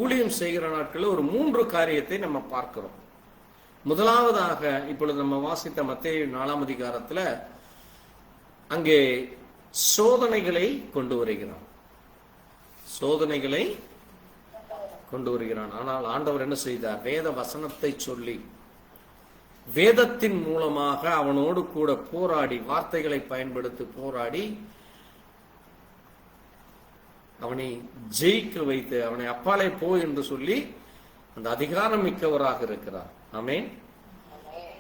A: ஊழியம் செய்கிற நாட்களில் ஒரு 3 காரியத்தை நம்ம பார்க்கிறோம். முதலாவதாக இப்பொழுது நம்ம வாசித்த மத்தேயு 4ஆம் அதிகாரத்துல அங்கே சோதனைகளை கொண்டு வருகிறான். சோதனைகளை கொண்டு வருகிறான். ஆனால் ஆண்டவர் என்ன செய்தார்? வேத வசனத்தை சொல்லி, வேதத்தின் மூலமாக அவனோடு கூட போராடி, வார்த்தைகளை பயன்படுத்தி போராடி அவனை ஜெயிக்க வைத்து, அவனை அப்பாலே போ என்று சொல்லி அந்த அதிகாரம் மிக்கவராக இருக்கிறார். ஆமென்.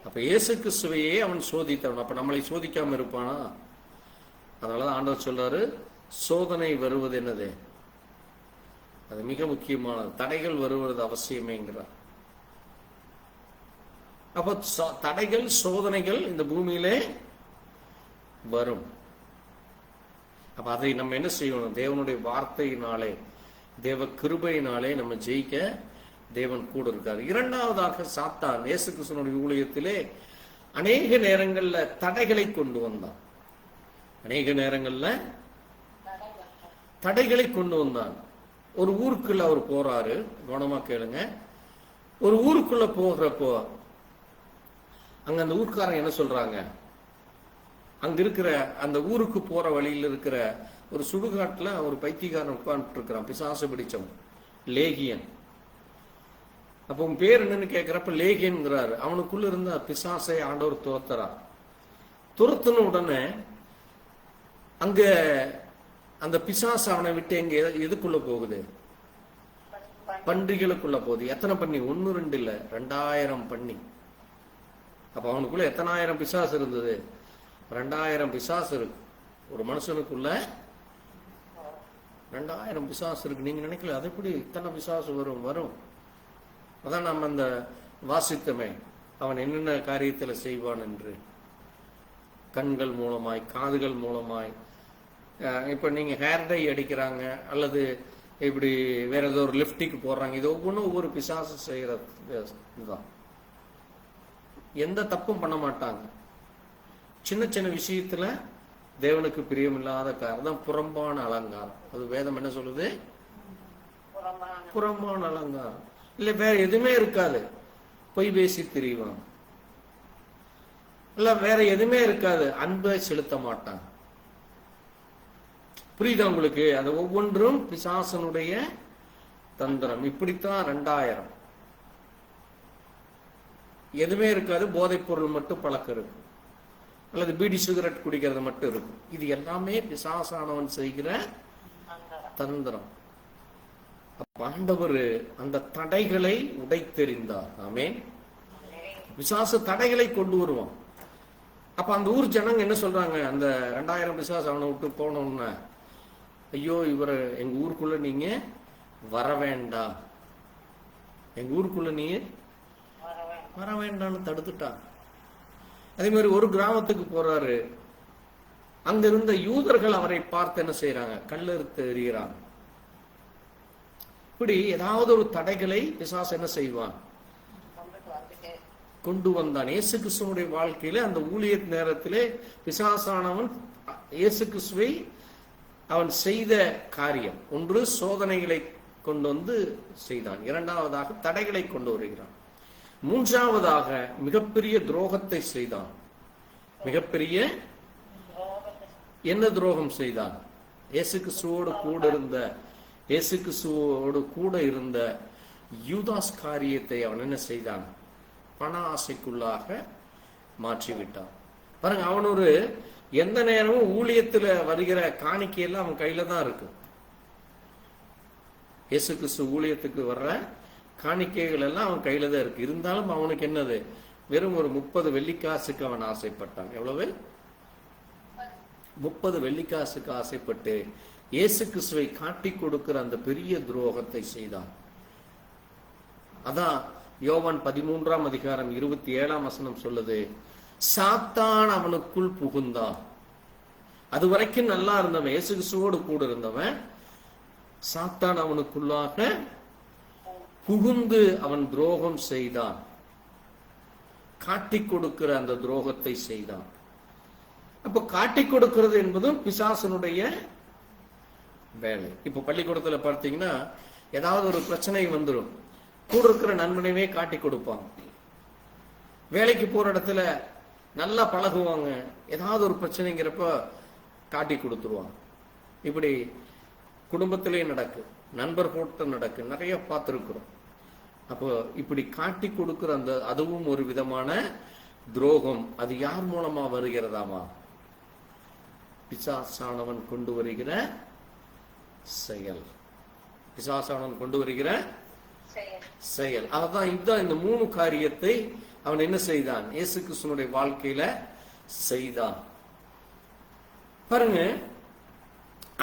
A: அப்ப இயேசு கிறிஸ்துவையே அவன் சோதித்தவன். அப்ப நம்மளை சோதிக்காம இருப்பானா? அதனாலதான் ஆண்டவர் சொல்றாரு, சோதனை வருவது என்னது? அது மிக முக்கியமானது. தடைகள் வருவது அவசியமேங்கிறார். அப்ப தடைகள், சோதனைகள் இந்த பூமியிலே வரும். அப்ப அதை நம்ம என்ன செய்யணும்? தேவனுடைய வார்த்தையினாலே, தேவ கிருபையினாலே நம்ம ஜெயிக்க தேவன் கூட இருக்கார். இரண்டாவதாக சாத்தான் இயேசு கிறிஸ்துவினுடைய ஊழியத்திலே அநேக நேரங்கள்ல தடைகளை கொண்டு வந்தான். அநேக நேரங்கள்ல தடைகளை கொண்டு வந்தான். ஒரு ஊருக்குள்ள அவர் போறாரு. கவனமா கேளுங்க. ஒரு ஊருக்குள்ள போகிறப்போ அங்க அந்த ஊர்க்காரங்க என்ன சொல்றாங்க? அங்க இருக்கிற அந்த ஊருக்கு போற வழியில் இருக்கிற ஒரு சுடுகாட்டுல ஒரு பைத்தியக்காரன் உட்கார்ந்து இருக்கிறான், பிசாசு பிடிச்சவன், லேகியன். அப்ப உன் பேர் என்னன்னு கேட்கிறப்ப லேகியன்கிறாரு. அவனுக்குள்ள இருந்த பிசாசை ஆண்டவர் துரத்துறார். துரத்துன உடனே அங்க அந்த பிசாசு அவனை விட்டு எங்க எதுக்குள்ள போகுது? பன்றிகளுக்குள்ள போகுது. எத்தனை பண்ணி? 1 2 இல்ல, 2000 பண்ணி. அப்ப அவனுக்குள்ள எத்தனாயிரம் பிசாசு இருந்தது? 2000 பிசாசு இருக்கு. ஒரு மனுஷனுக்குள்ள 2000 பிசாசு இருக்கு. நீங்க நினைக்கல அது எப்படி இத்தனை பிசாசு வரும்? அதான் நம்ம அந்த வாசித்தமே, அவன் என்னென்ன காரியத்துல செய்வான் என்று. கண்கள் மூலமாய், காதுகள் மூலமாய். இப்ப நீங்க ஹேர் டை அடிக்கிறாங்க, அல்லது இப்படி வேற ஏதோ ஒரு லிப்டிக் போடுறாங்க. இது ஒவ்வொன்றும் ஒவ்வொரு பிசாசு செய்யறதுதான். எந்த தப்பும் பண்ண மாட்டாங்க. சின்ன சின்ன விஷயத்துல தேவனுக்கு பிரியமில்லாத காரணம் புறம்பான அலங்காரம். அது வேதம் என்ன சொல்லுது? புறம்பான அலங்காரம். இல்ல வேற எதுவுமே இருக்காது. பொய் பேசி திரிவான். இல்ல வேற எதுவுமே இருக்காது. அன்பை செலுத்த மாட்டான். புரியுதா உங்களுக்கு? அது ஒவ்வொன்றும் பிசாசனுடைய தந்திரம். இப்படித்தான் 2000. எதுவுமே இருக்காது. போதைப் பொருள் மட்டும் பழக்கம் இருக்கு, அல்லது பீடி சிகரெட் குடிக்கிறது மட்டும் இருக்கும். இது எல்லாமே பிசாசானவன் செய்கிற தந்திரம். ஆண்டவர் அந்த தடைகளை உடைத்தெறிந்தார். ஆமென். பிசாசு தடைகளை கொண்டு வருவான். அப்ப அந்த ஊர் ஜனங்க என்ன சொல்றாங்க? அந்த 2000 பிசாசு அவனை விட்டு போனோம்னா, ஐயோ இவரை எங்க ஊருக்குள்ள நீங்க வர வேண்டாம், எங்க ஊருக்குள்ள நீங்க வர வேண்டாம்னு தடுத்துட்டான். அதே மாதிரி ஒரு கிராமத்துக்கு போறாரு. அங்க இருந்த யூதர்கள் அவரை பார்த்து என்ன செய்யறாங்க? கல்லெடுத்து எறிகிறாங்க. இப்படி ஏதாவது ஒரு தடைகளை பிசாசு என்ன செய்வான்? கொண்டு வந்தான். இயேசு கிறிஸ்துவனுடைய வாழ்க்கையில அந்த ஊழிய நேரத்திலே பிசாசானவன் இயேசு கிறிஸ்துவை அவன் செய்த காரியம், ஒன்று சோதனைகளை கொண்டு வந்து செய்தான், இரண்டாவதாக தடைகளை கொண்டு வருகிறான், மூன்றாவதாக மிகப்பெரிய துரோகத்தை செய்தான். மிகப்பெரிய என்ன துரோகம் செய்தான்? இயேசு கிறிஸ்துவோடு கூட இருந்த யூதாஸ் காரியத்தை அவன் என்ன செய்தான்? பண ஆசைக்குள்ளாக மாற்றிவிட்டான். பாருங்க, அவன் ஒரு எந்த நேரமும் ஊழியத்துல வருகிற காணிக்கையெல்லாம் அவன் கையில தான் இருக்கு. இயேசு கிறிஸ்து ஊழியத்துக்கு வர்ற காணிக்கைகள் எல்லாம் அவன் கையில தான் இருக்கு. இருந்தாலும் அவனுக்கு என்னது? வெறும் ஒரு 30 வெள்ளிக்காசுக்கு அவன் ஆசைப்பட்டான். எவ்வளவு? 30 வெள்ளிக்காசுக்கு ஆசைப்பட்டு இயேசு கிறிஸ்துவை காட்டி கொடுக்கிற அந்த பெரிய துரோகத்தை செய்தான். அதான் யோவான் 13ஆம் அதிகாரம் 27ஆம் வசனம் சொல்லுது, சாத்தான் அவனுக்குள் புகுந்தான். அது வரைக்கும் நல்லா இருந்தவன், இயேசு கிறிஸ்துவோடு கூட இருந்தவன், சாத்தான் அவனுக்குள்ளாக புகுந்து அவன் துரோகம் செய்தான். காட்டி கொடுக்கிற அந்த துரோகத்தை செய்தான். அப்ப காட்டி கொடுக்கிறது என்பதும் பிசாசனுடைய வேலை. இப்ப பள்ளிக்கூடத்துல பார்த்தீங்கன்னா ஏதாவது ஒரு பிரச்சனை வந்துடும், கூட இருக்கிற நண்பனையே காட்டி கொடுப்பாங்க. வேலைக்கு போற இடத்துல நல்லா பழகுவாங்க, ஏதாவது ஒரு பிரச்சனைங்கிறப்ப காட்டி கொடுத்துருவாங்க. இப்படி குடும்பத்திலே நடக்கு, நண்பர் கூட்ட நடக்கு, நிறைய பார்த்துருக்கிறோம். அப்போ இப்படி காட்டி கொடுக்கிற அந்த அதுவும் ஒரு விதமான துரோகம். அது யார் மூலமா வருகிறதாமா? பிசாசானவன் கொண்டு வருகிற செயல். பிசாசானவன் கொண்டு வருகிற செயல். அதான் இதுதான் இந்த 3 காரியத்தை அவன் என்ன செய்தான்? இயேசு கிறிஸ்துவினுடைய வாழ்க்கையில செய்தான். பாருங்க,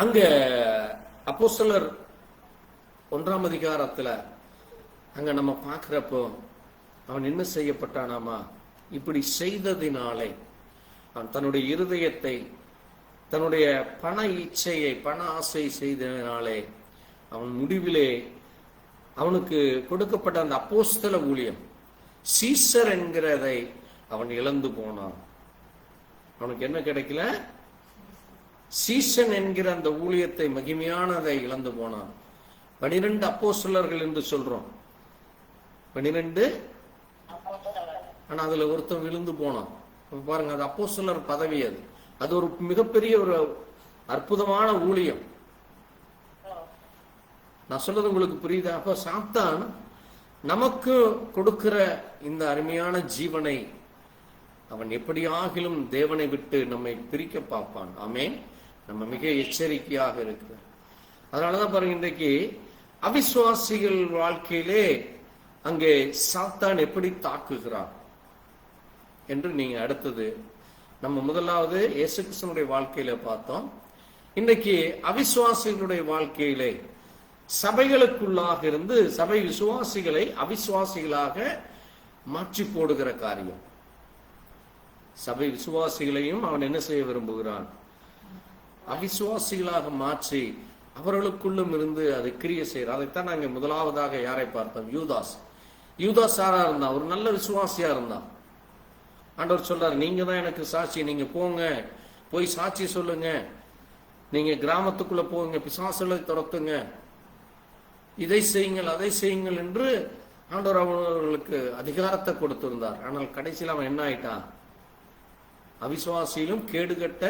A: அங்க அப்போஸ்தலர் 1ஆம் அதிகாரத்துல அங்க நம்ம பார்க்கிறப்போ அவன் என்ன செய்யப்பட்டானாமா? இப்படி செய்ததினாலே அவன் தன்னுடைய இருதயத்தை, தன்னுடைய பண இச்சையை, பண ஆசை செய்ததினாலே அவன் முடிவிலே அவனுக்கு கொடுக்கப்பட்ட அந்த அப்போஸ்தல ஊழியம், சீசர் என்கிறதை அவன் இழந்து போனான். அவனுக்கு என்ன கிடைக்கல? சீசன் என்கிற அந்த ஊழியத்தை, மகிமையானதை இழந்து போனான். 12 அப்போஸ்தலர்கள் என்று சொல்றோம், 12. ஆனா அதுல ஒருத்தன் விழுந்து போனான். பாருங்க, அது அப்போஸ்தலர் பதவி. அது ஒரு மிகப்பெரிய ஒரு அற்புதமான ஊழியம். நான் சொல்றது உங்களுக்கு புரியுதா? அப்ப சாத்தான் நமக்கு கொடுக்கிற இந்த அருமையான ஜீவனை அவன் எப்படியாகிலும் தேவனை விட்டு நம்மை பிரிக்க பார்ப்பான். ஆமென். நம்ம மிக எச்சரிக்கையாக இருக்கு. அதனாலதான் பாருங்க, இன்றைக்கு அவிசுவாசிகள் வாழ்க்கையிலே அங்கே சாத்தான் எப்படி தாக்குகிறான் என்று நீங்க அடுத்தது நம்ம முதலாவது இயேசு கிறிஸ்துவினுடைய வாழ்க்கையில பார்த்தோம். இன்றைக்கு அவிசுவாசிகளுடைய வாழ்க்கையிலே சபைகளுக்குள்ளாக இருந்து சபை விசுவாசிகளை அவிசுவாசிகளாக மாற்றி போடுகிற காரியம். சபை விசுவாசிகளையும் அவன் என்ன செய்ய விரும்புகிறான்? அவிசுவாசிகளாக மாற்றி அவர்களுக்குள்ளும் இருந்து அதை கிரியை செய்யறான். அதைத்தான் நாங்க முதலாவதாக யாரை பார்த்தோம்? யூதாஸ். யூதாஸ் யாரா இருந்தான்? ஒரு நல்ல விசுவாசியா இருந்தான். ஆண்டவர் சொல்றாரு, நீங்க தான் எனக்கு சாட்சி, நீங்க போங்க, போய் சாட்சி சொல்லுங்க, நீங்க கிராமத்துக்குள்ள போங்க, பிசாசுகளை துரத்துங்க, இதை செய்யுங்கள் அதை செய்யுங்கள் என்று ஆண்டவர் அவர்களுக்கு அதிகாரத்தை கொடுத்திருந்தார். ஆனால் கடைசியில் அவன் என்ன ஆயிட்டான்? அவிசுவாசியிலும் கேடுகட்ட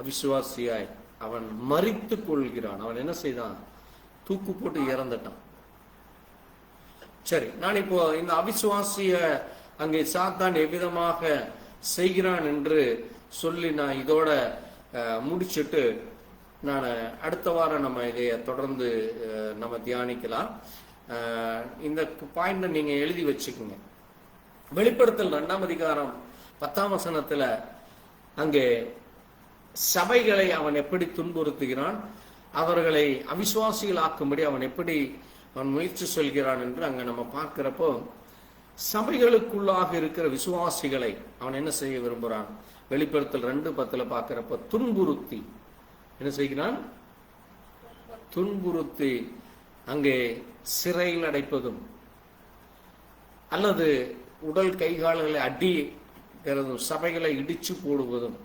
A: அவிசுவாசியாய் அவன் மரித்து கொள்கிறான். அவன் என்ன செய்தான்? தூக்கு போட்டு இறந்துட்டான். சரி, நான் இப்போ இந்த அவிசுவாசிய அங்கே சாத்தான் எவ்விதமாக செய்கிறான் என்று சொல்லி நான் இதோட முடிச்சுட்டு நான் அடுத்த வாரம் நம்ம இதைய தொடர்ந்து நம்ம தியானிக்கலாம். இந்த பாயிண்ட் நீங்க எழுதி வச்சுக்கோங்க. வெளிப்படுத்தல் 2ஆம் அதிகாரம் 10ஆம் வசனத்துல அங்கே சபைகளை அவன் எப்படி துன்புறுத்துகிறான், அவர்களை அவிசுவாசிகள் ஆக்கும்படி அவன் எப்படி அவன் முயற்சி சொல்கிறான் என்று அங்க நம்ம பார்க்கிறப்போ, சபைகளுக்குள்ளாக இருக்கிற விசுவாசிகளை அவன் என்ன செய்ய விரும்புகிறான்? வெளிப்படுத்தல் 2:10 பார்க்கிறப்ப துன்புறுத்தி என்ன செய்கிறான்? துன்புறுத்தி அங்கே சிறையில் அடைப்பதும் அல்லது உடல் கைகால்களை அடிக்கிறதும் சபைகளை இடிச்சு போடுவதும்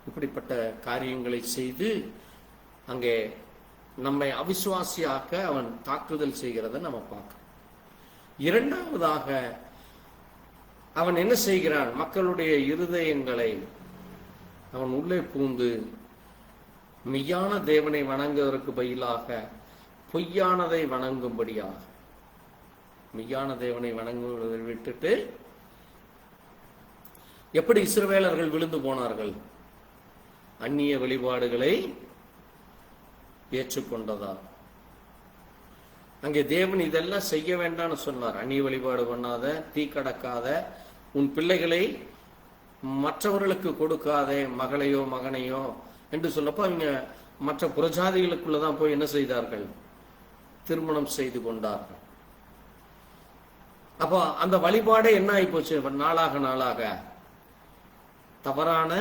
A: இப்படிப்பட்ட காரியங்களை செய்து அங்கே நம்மை அவிசுவாசியாக்க அவன் தாக்குதல் செய்கிறத நம்ம பார்க்கிறோம். இரண்டாவதாக அவன் என்ன செய்கிறான்? மக்களுடைய இருதயங்களை அவன் உள்ளே பூந்து மெய்யான தேவனை வணங்குவதற்கு பதிலாக பொய்யானதை வணங்கும்படியாக, மெய்யான தேவனை வணங்குவதை விட்டுட்டு, எப்படி இஸ்ரவேலர்கள் விழுந்து போனார்கள்? அந்நிய வழிபாடுகளை ஏற்றுக்கொண்டதா? அங்கே தேவன் இதெல்லாம் செய்ய வேண்டாம்னு சொன்னார். அந்நிய வழிபாடு பண்ணாத, தீ கடக்காத, உன் பிள்ளைகளை மற்றவர்களுக்கு கொடுக்காதே, மகளையோ மகனையோ என்று சொல்லப்போ அவங்க மற்ற புறஜாதிகளுக்குள்ளதான் போய் என்ன செய்தார்கள்? திருமணம் செய்து கொண்டார்கள். அப்போ அந்த வழிபாடே என்ன ஆகி போச்சு? நாளாக நாளாக தவறான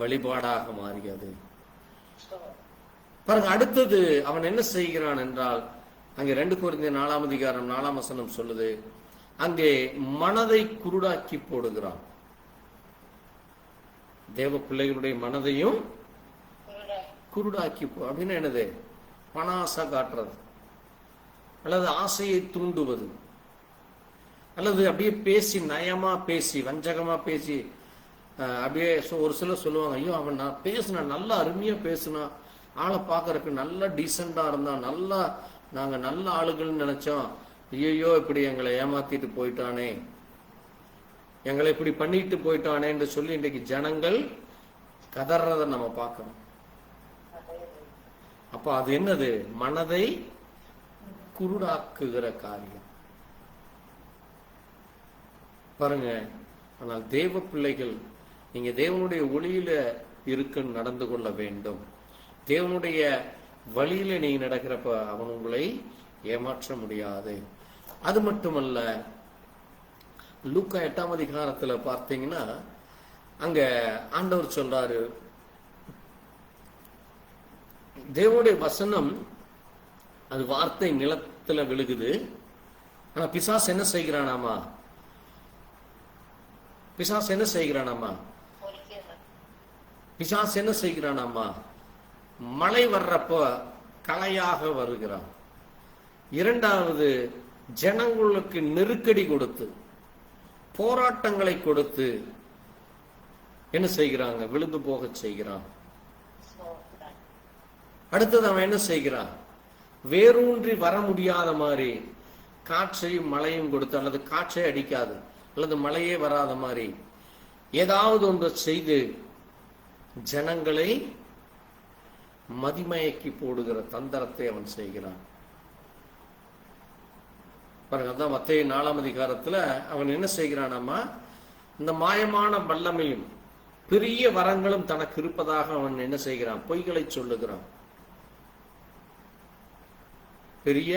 A: வழிபாடாக மாறியது. பாருங்க, அடுத்தது அவன் என்ன செய்கிறான் என்றால், அங்கே 2 கொரிந்தியர் 4ஆம் அதிகாரம் 4ஆம் வசனம் சொல்லுது, அங்கே மனதை குருடாக்கி போடுகிறான். தேவ பிள்ளைகளுடைய மனதையும் குருடாக்கி அப்படின்னு என்னது? பணாசை காட்டுறது, அல்லது ஆசையை தூண்டுவது, அல்லது அப்படியே பேசி நயமா பேசி வஞ்சகமா பேசி அப்படியே ஒரு சிலர் சொல்லுவாங்க, ஐயோ அவன் நான் பேசினா நல்லா அருமையா பேசினா, ஆளை பார்க்கறதுக்கு நல்லா டீசெண்டா இருந்தா, நல்லா நாங்க நல்ல ஆளுகள்னு நினைச்சோம், ஐயோ இப்படி எங்களை ஏமாத்திட்டு போயிட்டானே, எங்களை இப்படி பண்ணிட்டு போயிட்டானே என்று சொல்லி இன்றைக்கு ஜனங்கள் கதறத நம்ம பார்க்கணும். அப்ப அது என்னது? மனதை குருடாக்குகிற காரியம். பாருங்க, ஆனால் தேவ பிள்ளைகள், நீங்க தேவனுடைய ஒளியில இருக்க நடந்து கொள்ள வேண்டும். தேவனுடைய வழியில நீங்க நடக்கிறப்ப அவன் உங்களை ஏமாற்ற முடியாது. அது மட்டுமல்ல, லூக்கா 8ஆம் அதிகாரத்துல பார்த்தீங்கன்னா அங்க ஆண்டவர் சொல்றாரு, தேவனுடைய வசனம் அது வார்த்தை நிலத்துல விழுகுது, ஆனா பிசாசு என்ன செய்கிறானாமா? பிசாசு என்ன செய்கிறானாமா? பிசாசு என்ன செய்கிறானாமா? மழை வர்றப்ப களையாக வருகிறான். இரண்டாவது, ஜனங்களுக்கு நெருக்கடி கொடுத்து, போராட்டங்களை கொடுத்து என்ன செய்கிறாங்க? விழுந்து போக செய்கிறான். அடுத்தது அவன் என்ன செய்கிறான்? வேரூன்றி வர முடியாத மாதிரி காற்றையும் மழையும் கொடுத்து, அல்லது காற்றை அடிக்காது, அல்லது மழையே வராத மாதிரி ஏதாவது ஒன்று செய்து ஜனங்களை மதிமயக்கி போடுகிற தந்திரத்தை அவன் செய்கிறான். பாருங்க, அதான் மத்தேயு 4ஆம் அதிகாரத்துல அவன் என்ன செய்கிறானாமா? இந்த மாயமான வல்லமையும் பெரிய வரங்களும் தனக்கு இருப்பதாக அவன் என்ன செய்கிறான்? பொய்களை சொல்லுகிறான். பெரிய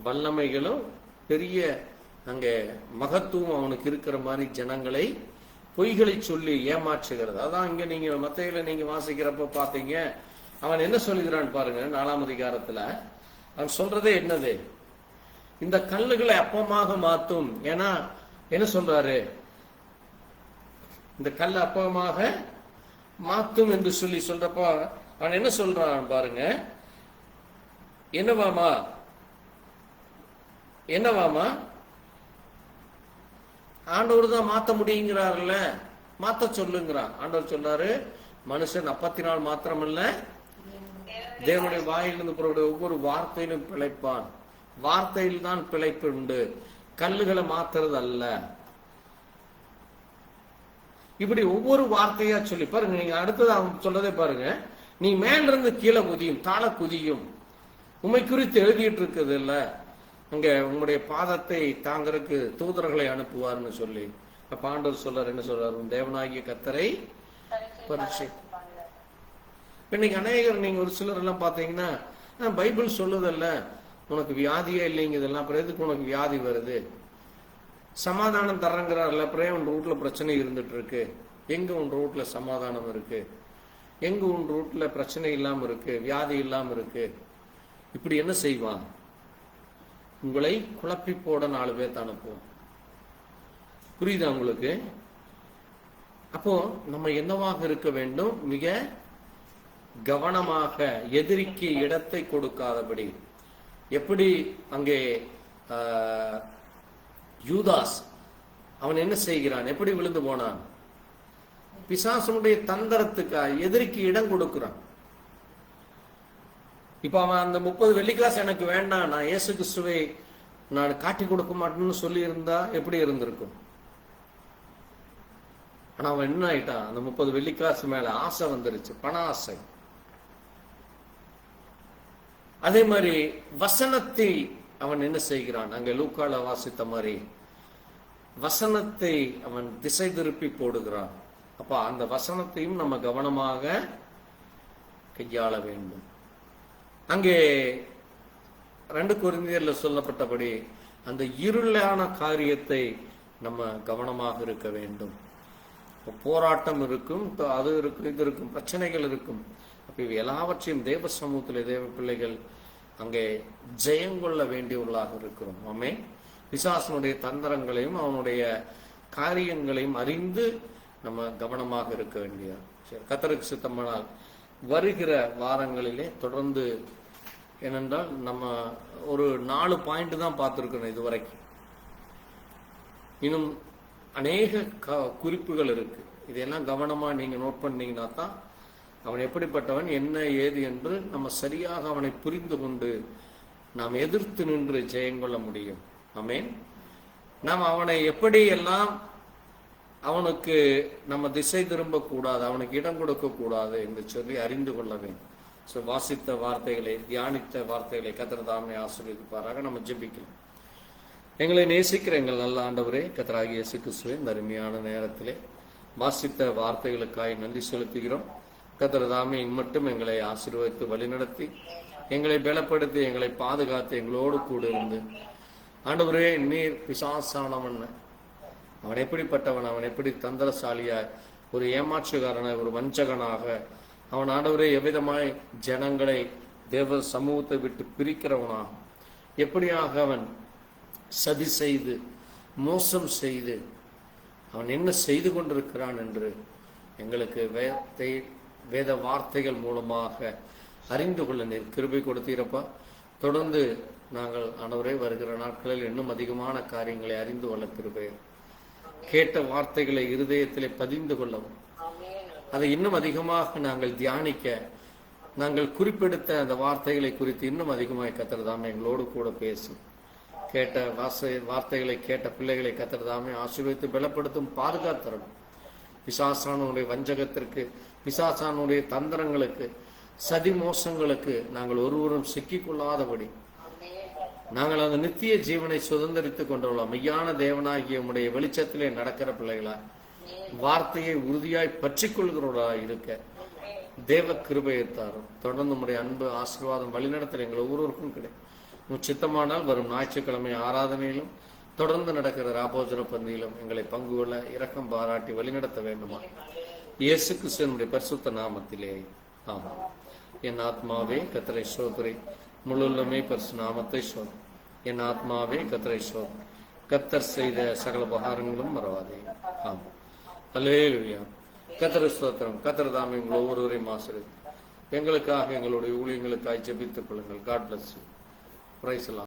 A: வல்லமைகளும் பெரிய அங்கே மகத்துவம் அவனுக்கு இருக்கிற மாதிரி ஜனங்களை பொய்களை சொல்லி ஏமாற்றுகிறது. அதான் இங்க நீங்க மத்தேயுல நீங்க வாசிக்கிறப்ப பாத்தீங்க, அவன் என்ன சொல்லுகிறான் பாருங்க. 4ஆம் அதிகாரத்துல அவன் சொல்றதே என்னது? இந்த கல்லுகளை அப்பமாக மாத்தும். ஏன்னா என்ன சொல்றாரு? இந்த கல் அப்பமாக மாத்தும் என்று சொல்லி சொல்றப்ப அவன் என்ன சொல்றான் பாருங்க. என்னவாமா? என்னவாமா? ஆண்டவர் தான் மாத்த முடியுங்கிறாருல்ல, மாத்த சொல்லுங்கிறான். ஆண்டவர் சொல்றாரு, மனுஷன் அப்பத்தினால் மாத்திரமல்ல தேவனுடைய வாயிலிருந்து புறப்படும் ஒவ்வொரு வார்த்தையிலும் பிழைப்பான். வார்த்தையில் தான் பிழைப்பு உண்டு, கல்லுகளை மாத்துறது அல்ல. இப்படி ஒவ்வொரு வார்த்தையா சொல்லி பாருங்க. நீங்க அடுத்தது அவன் சொல்றதே பாருங்க, நீ மேலிருந்து கீழே குதியும், தாழ குதியும், உண்மை குறித்து எழுதிட்டு இருக்குது இல்ல, அங்க உங்களுடைய பாதத்தை தாங்கறதுக்கு தூதர்களை அனுப்புவார்னு சொல்லி. அப்ப ஆண்டவர் சொல்றாரு, என்ன சொல்றாரு? தேவனாகிய கர்த்தரை பரிசு. இன்னைக்கு அநேகர், நீங்க ஒரு சிலர் எல்லாம் பாத்தீங்கன்னா, பைபிள் சொல்லுதல்ல உனக்கு வியாதியே இல்லைங்க, இதெல்லாம் அப்புறம் எதுக்கு உனக்கு வியாதி வருது? சமாதானம் தர்றங்கிறார்ல, அப்புறம் உன் ரூட்ல பிரச்சனை இருந்துட்டு இருக்கு. எங்க உன் ரூட்ல சமாதானம் இருக்கு? எங்க உன் ரூட்ல பிரச்சனை இல்லாம இருக்கு, வியாதி இல்லாம இருக்கு? இப்படி என்ன செய்வான்? உங்களை குழப்பி போட 4 பேர் அனுப்புவோம். புரியுதா உங்களுக்கு? அப்போ நம்ம என்னவாக இருக்க வேண்டும்? மிக கவனமாக, எதிரிக்கு இடத்தை கொடுக்காதபடி. எப்படி அங்கே யூதாஸ் அவன் என்ன செய்கிறான்? எப்படி விழுந்து போனான்? பிசாசனுடைய தந்திரத்துக்காக எதிரிக்கு இடம் கொடுக்கிறான். இப்ப அவன் அந்த 30 வெள்ளிக்காசு எனக்கு வேண்டாம், நான் இயேசு கிறிஸ்துவை நான் காட்டி கொடுக்க மாட்டேன்னு சொல்லி இருந்தா எப்படி இருந்திருக்கும்? ஆனா அவன் என்ன ஆயிட்டான்? அந்த 30 வெள்ளிக்காசு மேல ஆசை வந்துருச்சு, பண ஆசை. அதே மாதிரி வசனத்தை அவன் என்ன செய்கிறான்? அங்க லூக்கால வாசித்த மாதிரி வசனத்தை அவன் திசை திருப்பி போடுகிறான். அப்ப அந்த வசனத்தையும் நம்ம கவனமாக கையாள வேண்டும். அங்கே 2 கொரிந்தியர்ல சொல்லப்பட்டபடி அந்த இருளான காரியத்தை நம்ம கவனமாக இருக்க வேண்டும். போராட்டம் இருக்கும், அது இருக்கும், இது இருக்கும், பிரச்சனைகள் இருக்கும். அப்ப இவை எல்லாவற்றையும் தேவ சமூகத்தில் தேவ பிள்ளைகள் அங்கே ஜெயங்கொள்ள வேண்டியவர்களாக இருக்கிறோம். ஆமென். பிசாசனுடைய தந்திரங்களையும் அவனுடைய காரியங்களையும் அறிந்து நம்ம கவனமாக இருக்க வேண்டிய. கர்த்தருக்கு சித்தமானால் வருகிற வாரங்களிலே தொடர்ந்து, ஏனென்றால் நம்ம ஒரு 4 பாயிண்ட் தான் பார்த்துருக்கணும் இதுவரைக்கும். இன்னும் அநேக குறிப்புகள் இருக்கு. இதெல்லாம் கவனமா நீங்க நோட் பண்ணீங்கன்னா தான் அவன் எப்படிப்பட்டவன், என்ன ஏது என்று நம்ம சரியாக அவனை புரிந்து கொண்டு நாம் எதிர்த்து நின்று ஜெயங்கொள்ள முடியும். ஆமென். நாம் அவனை எப்படி எல்லாம் அவனுக்கு நம்ம திசை திரும்ப கூடாது, அவனுக்கு இடம் கொடுக்க கூடாது என்று சொல்லி அறிந்து கொள்ள வேண்டும். வாசித்த வார்த்தைகளை, தியானித்த வார்த்தைகளை கர்த்தர் தாமே ஆசீர்வதிப்பாராக. நம்ம ஜெபிக்கலாம். எங்களை நேசிக்கிற எங்கள் நல்ல ஆண்டவரே, கர்த்தராகிய இயேசு கிறிஸ்துவே, இந்த அருமையான நேரத்திலே வாசித்த வார்த்தைகளுக்காய் நன்றி செலுத்துகிறோம். கர்த்தர் தாமே இம்மட்டும் எங்களை ஆசீர்வதித்து வழிநடத்தி, எங்களை பலப்படுத்தி, எங்களை பாதுகாத்து, எங்களோடு கூட இருந்து, ஆண்டவரே, நீர் பிசாசானவன், அவன் எப்படிப்பட்டவன், அவன் எப்படி தந்திரசாலியாய், ஒரு ஏமாற்றுக்காரனாய், ஒரு வஞ்சகனாக அவன் ஆண்டவரே எவ்விதமாய் ஜனங்களை தேவ சமூகத்தை விட்டு பிரிக்கிறவனாகும், எப்படியாக அவன் சதி செய்து மோசம் செய்து அவன் என்ன செய்து கொண்டிருக்கிறான் என்று எங்களுக்கு வேத வார்த்தைகள் மூலமாக அறிந்து கொள்ள நீர் கிருபை கொடுத்தீரப்பா. தொடர்ந்து நாங்கள் ஆண்டவரே வருகிற நாட்களில் இன்னும் அதிகமான காரியங்களை அறிந்து கொள்ள கிருபை, கேட்ட வார்த்தைகளை இருதயத்திலே பதிந்து கொள்ளவும், அதை இன்னும் அதிகமாக நாங்கள் தியானிக்க, நாங்கள் குறிப்பெடுத்த அந்த வார்த்தைகளை குறித்து இன்னும் அதிகமாக கர்த்தர் தாமே எங்களோடு கூட பேசும். கேட்ட வார்த்தைகளை கேட்ட பிள்ளைகளை கர்த்தர் தாமே ஆசீர்வதித்து பலப்படுத்தும், பாதுகாத்தரணும். பிசாசானுடைய வஞ்சகத்திற்கு, பிசாசானுடைய தந்திரங்களுக்கு, சதி மோசங்களுக்கு நாங்கள் ஒருவரும் சிக்கிக்கொள்ளாதபடி நாங்கள் அந்த நித்திய ஜீவனை சுதந்திரித்துக் கொண்டுள்ளோம். மெய்யான தேவனாகிய உம்முடைய வெளிச்சத்திலே நடக்கிற பிள்ளைகளா, வார்த்தையை உறுதியாய் பற்றிக் கொள்கிறவர்களாய் இருக்க தேவ கிருபையை தாரும். தொடர்ந்து உம்முடைய அன்பு ஆசீர்வாதம் வழிநடத்தல் எங்கள் ஒவ்வொருவருக்கும் கிடைக்கும். சித்தமானால் வரும் ஞாயிற்றுக்கிழமை ஆராதனையிலும் தொடர்ந்து நடக்கிற ராபோஜன பந்தியிலும் எங்களை பங்கு கொள்ள இரக்கம் பாராட்டி வழிநடத்த வேண்டுமா இயேசு கிறிஸ்துவினுடைய பரிசுத்த நாமத்திலே ஆமாம். என் ஆத்மாவே கர்த்தரை ஸ்தோத்திரி, முழுமே பரிசு நாமத்தை ஸ்தோத்திரி. என் ஆத்மாவே கர்த்தரை ஸ்தோத்திரி, கர்த்தர் செய்த சகல உபகாரங்களும் மறவாதே. ஆமாம். அல்லேலூயா. கர்த்தரை ஸ்தோத்திரம். கர்த்தர் தாமே உங்கள் ஒவ்வொருவரையும் ஆசீர்வதிப்பார். எங்களுக்காக, எங்களுடைய ஊழியங்களுக்காக ஜெபித்துக் கொள்ளுங்கள். God bless you. பிரைஸ் எல்லாம்.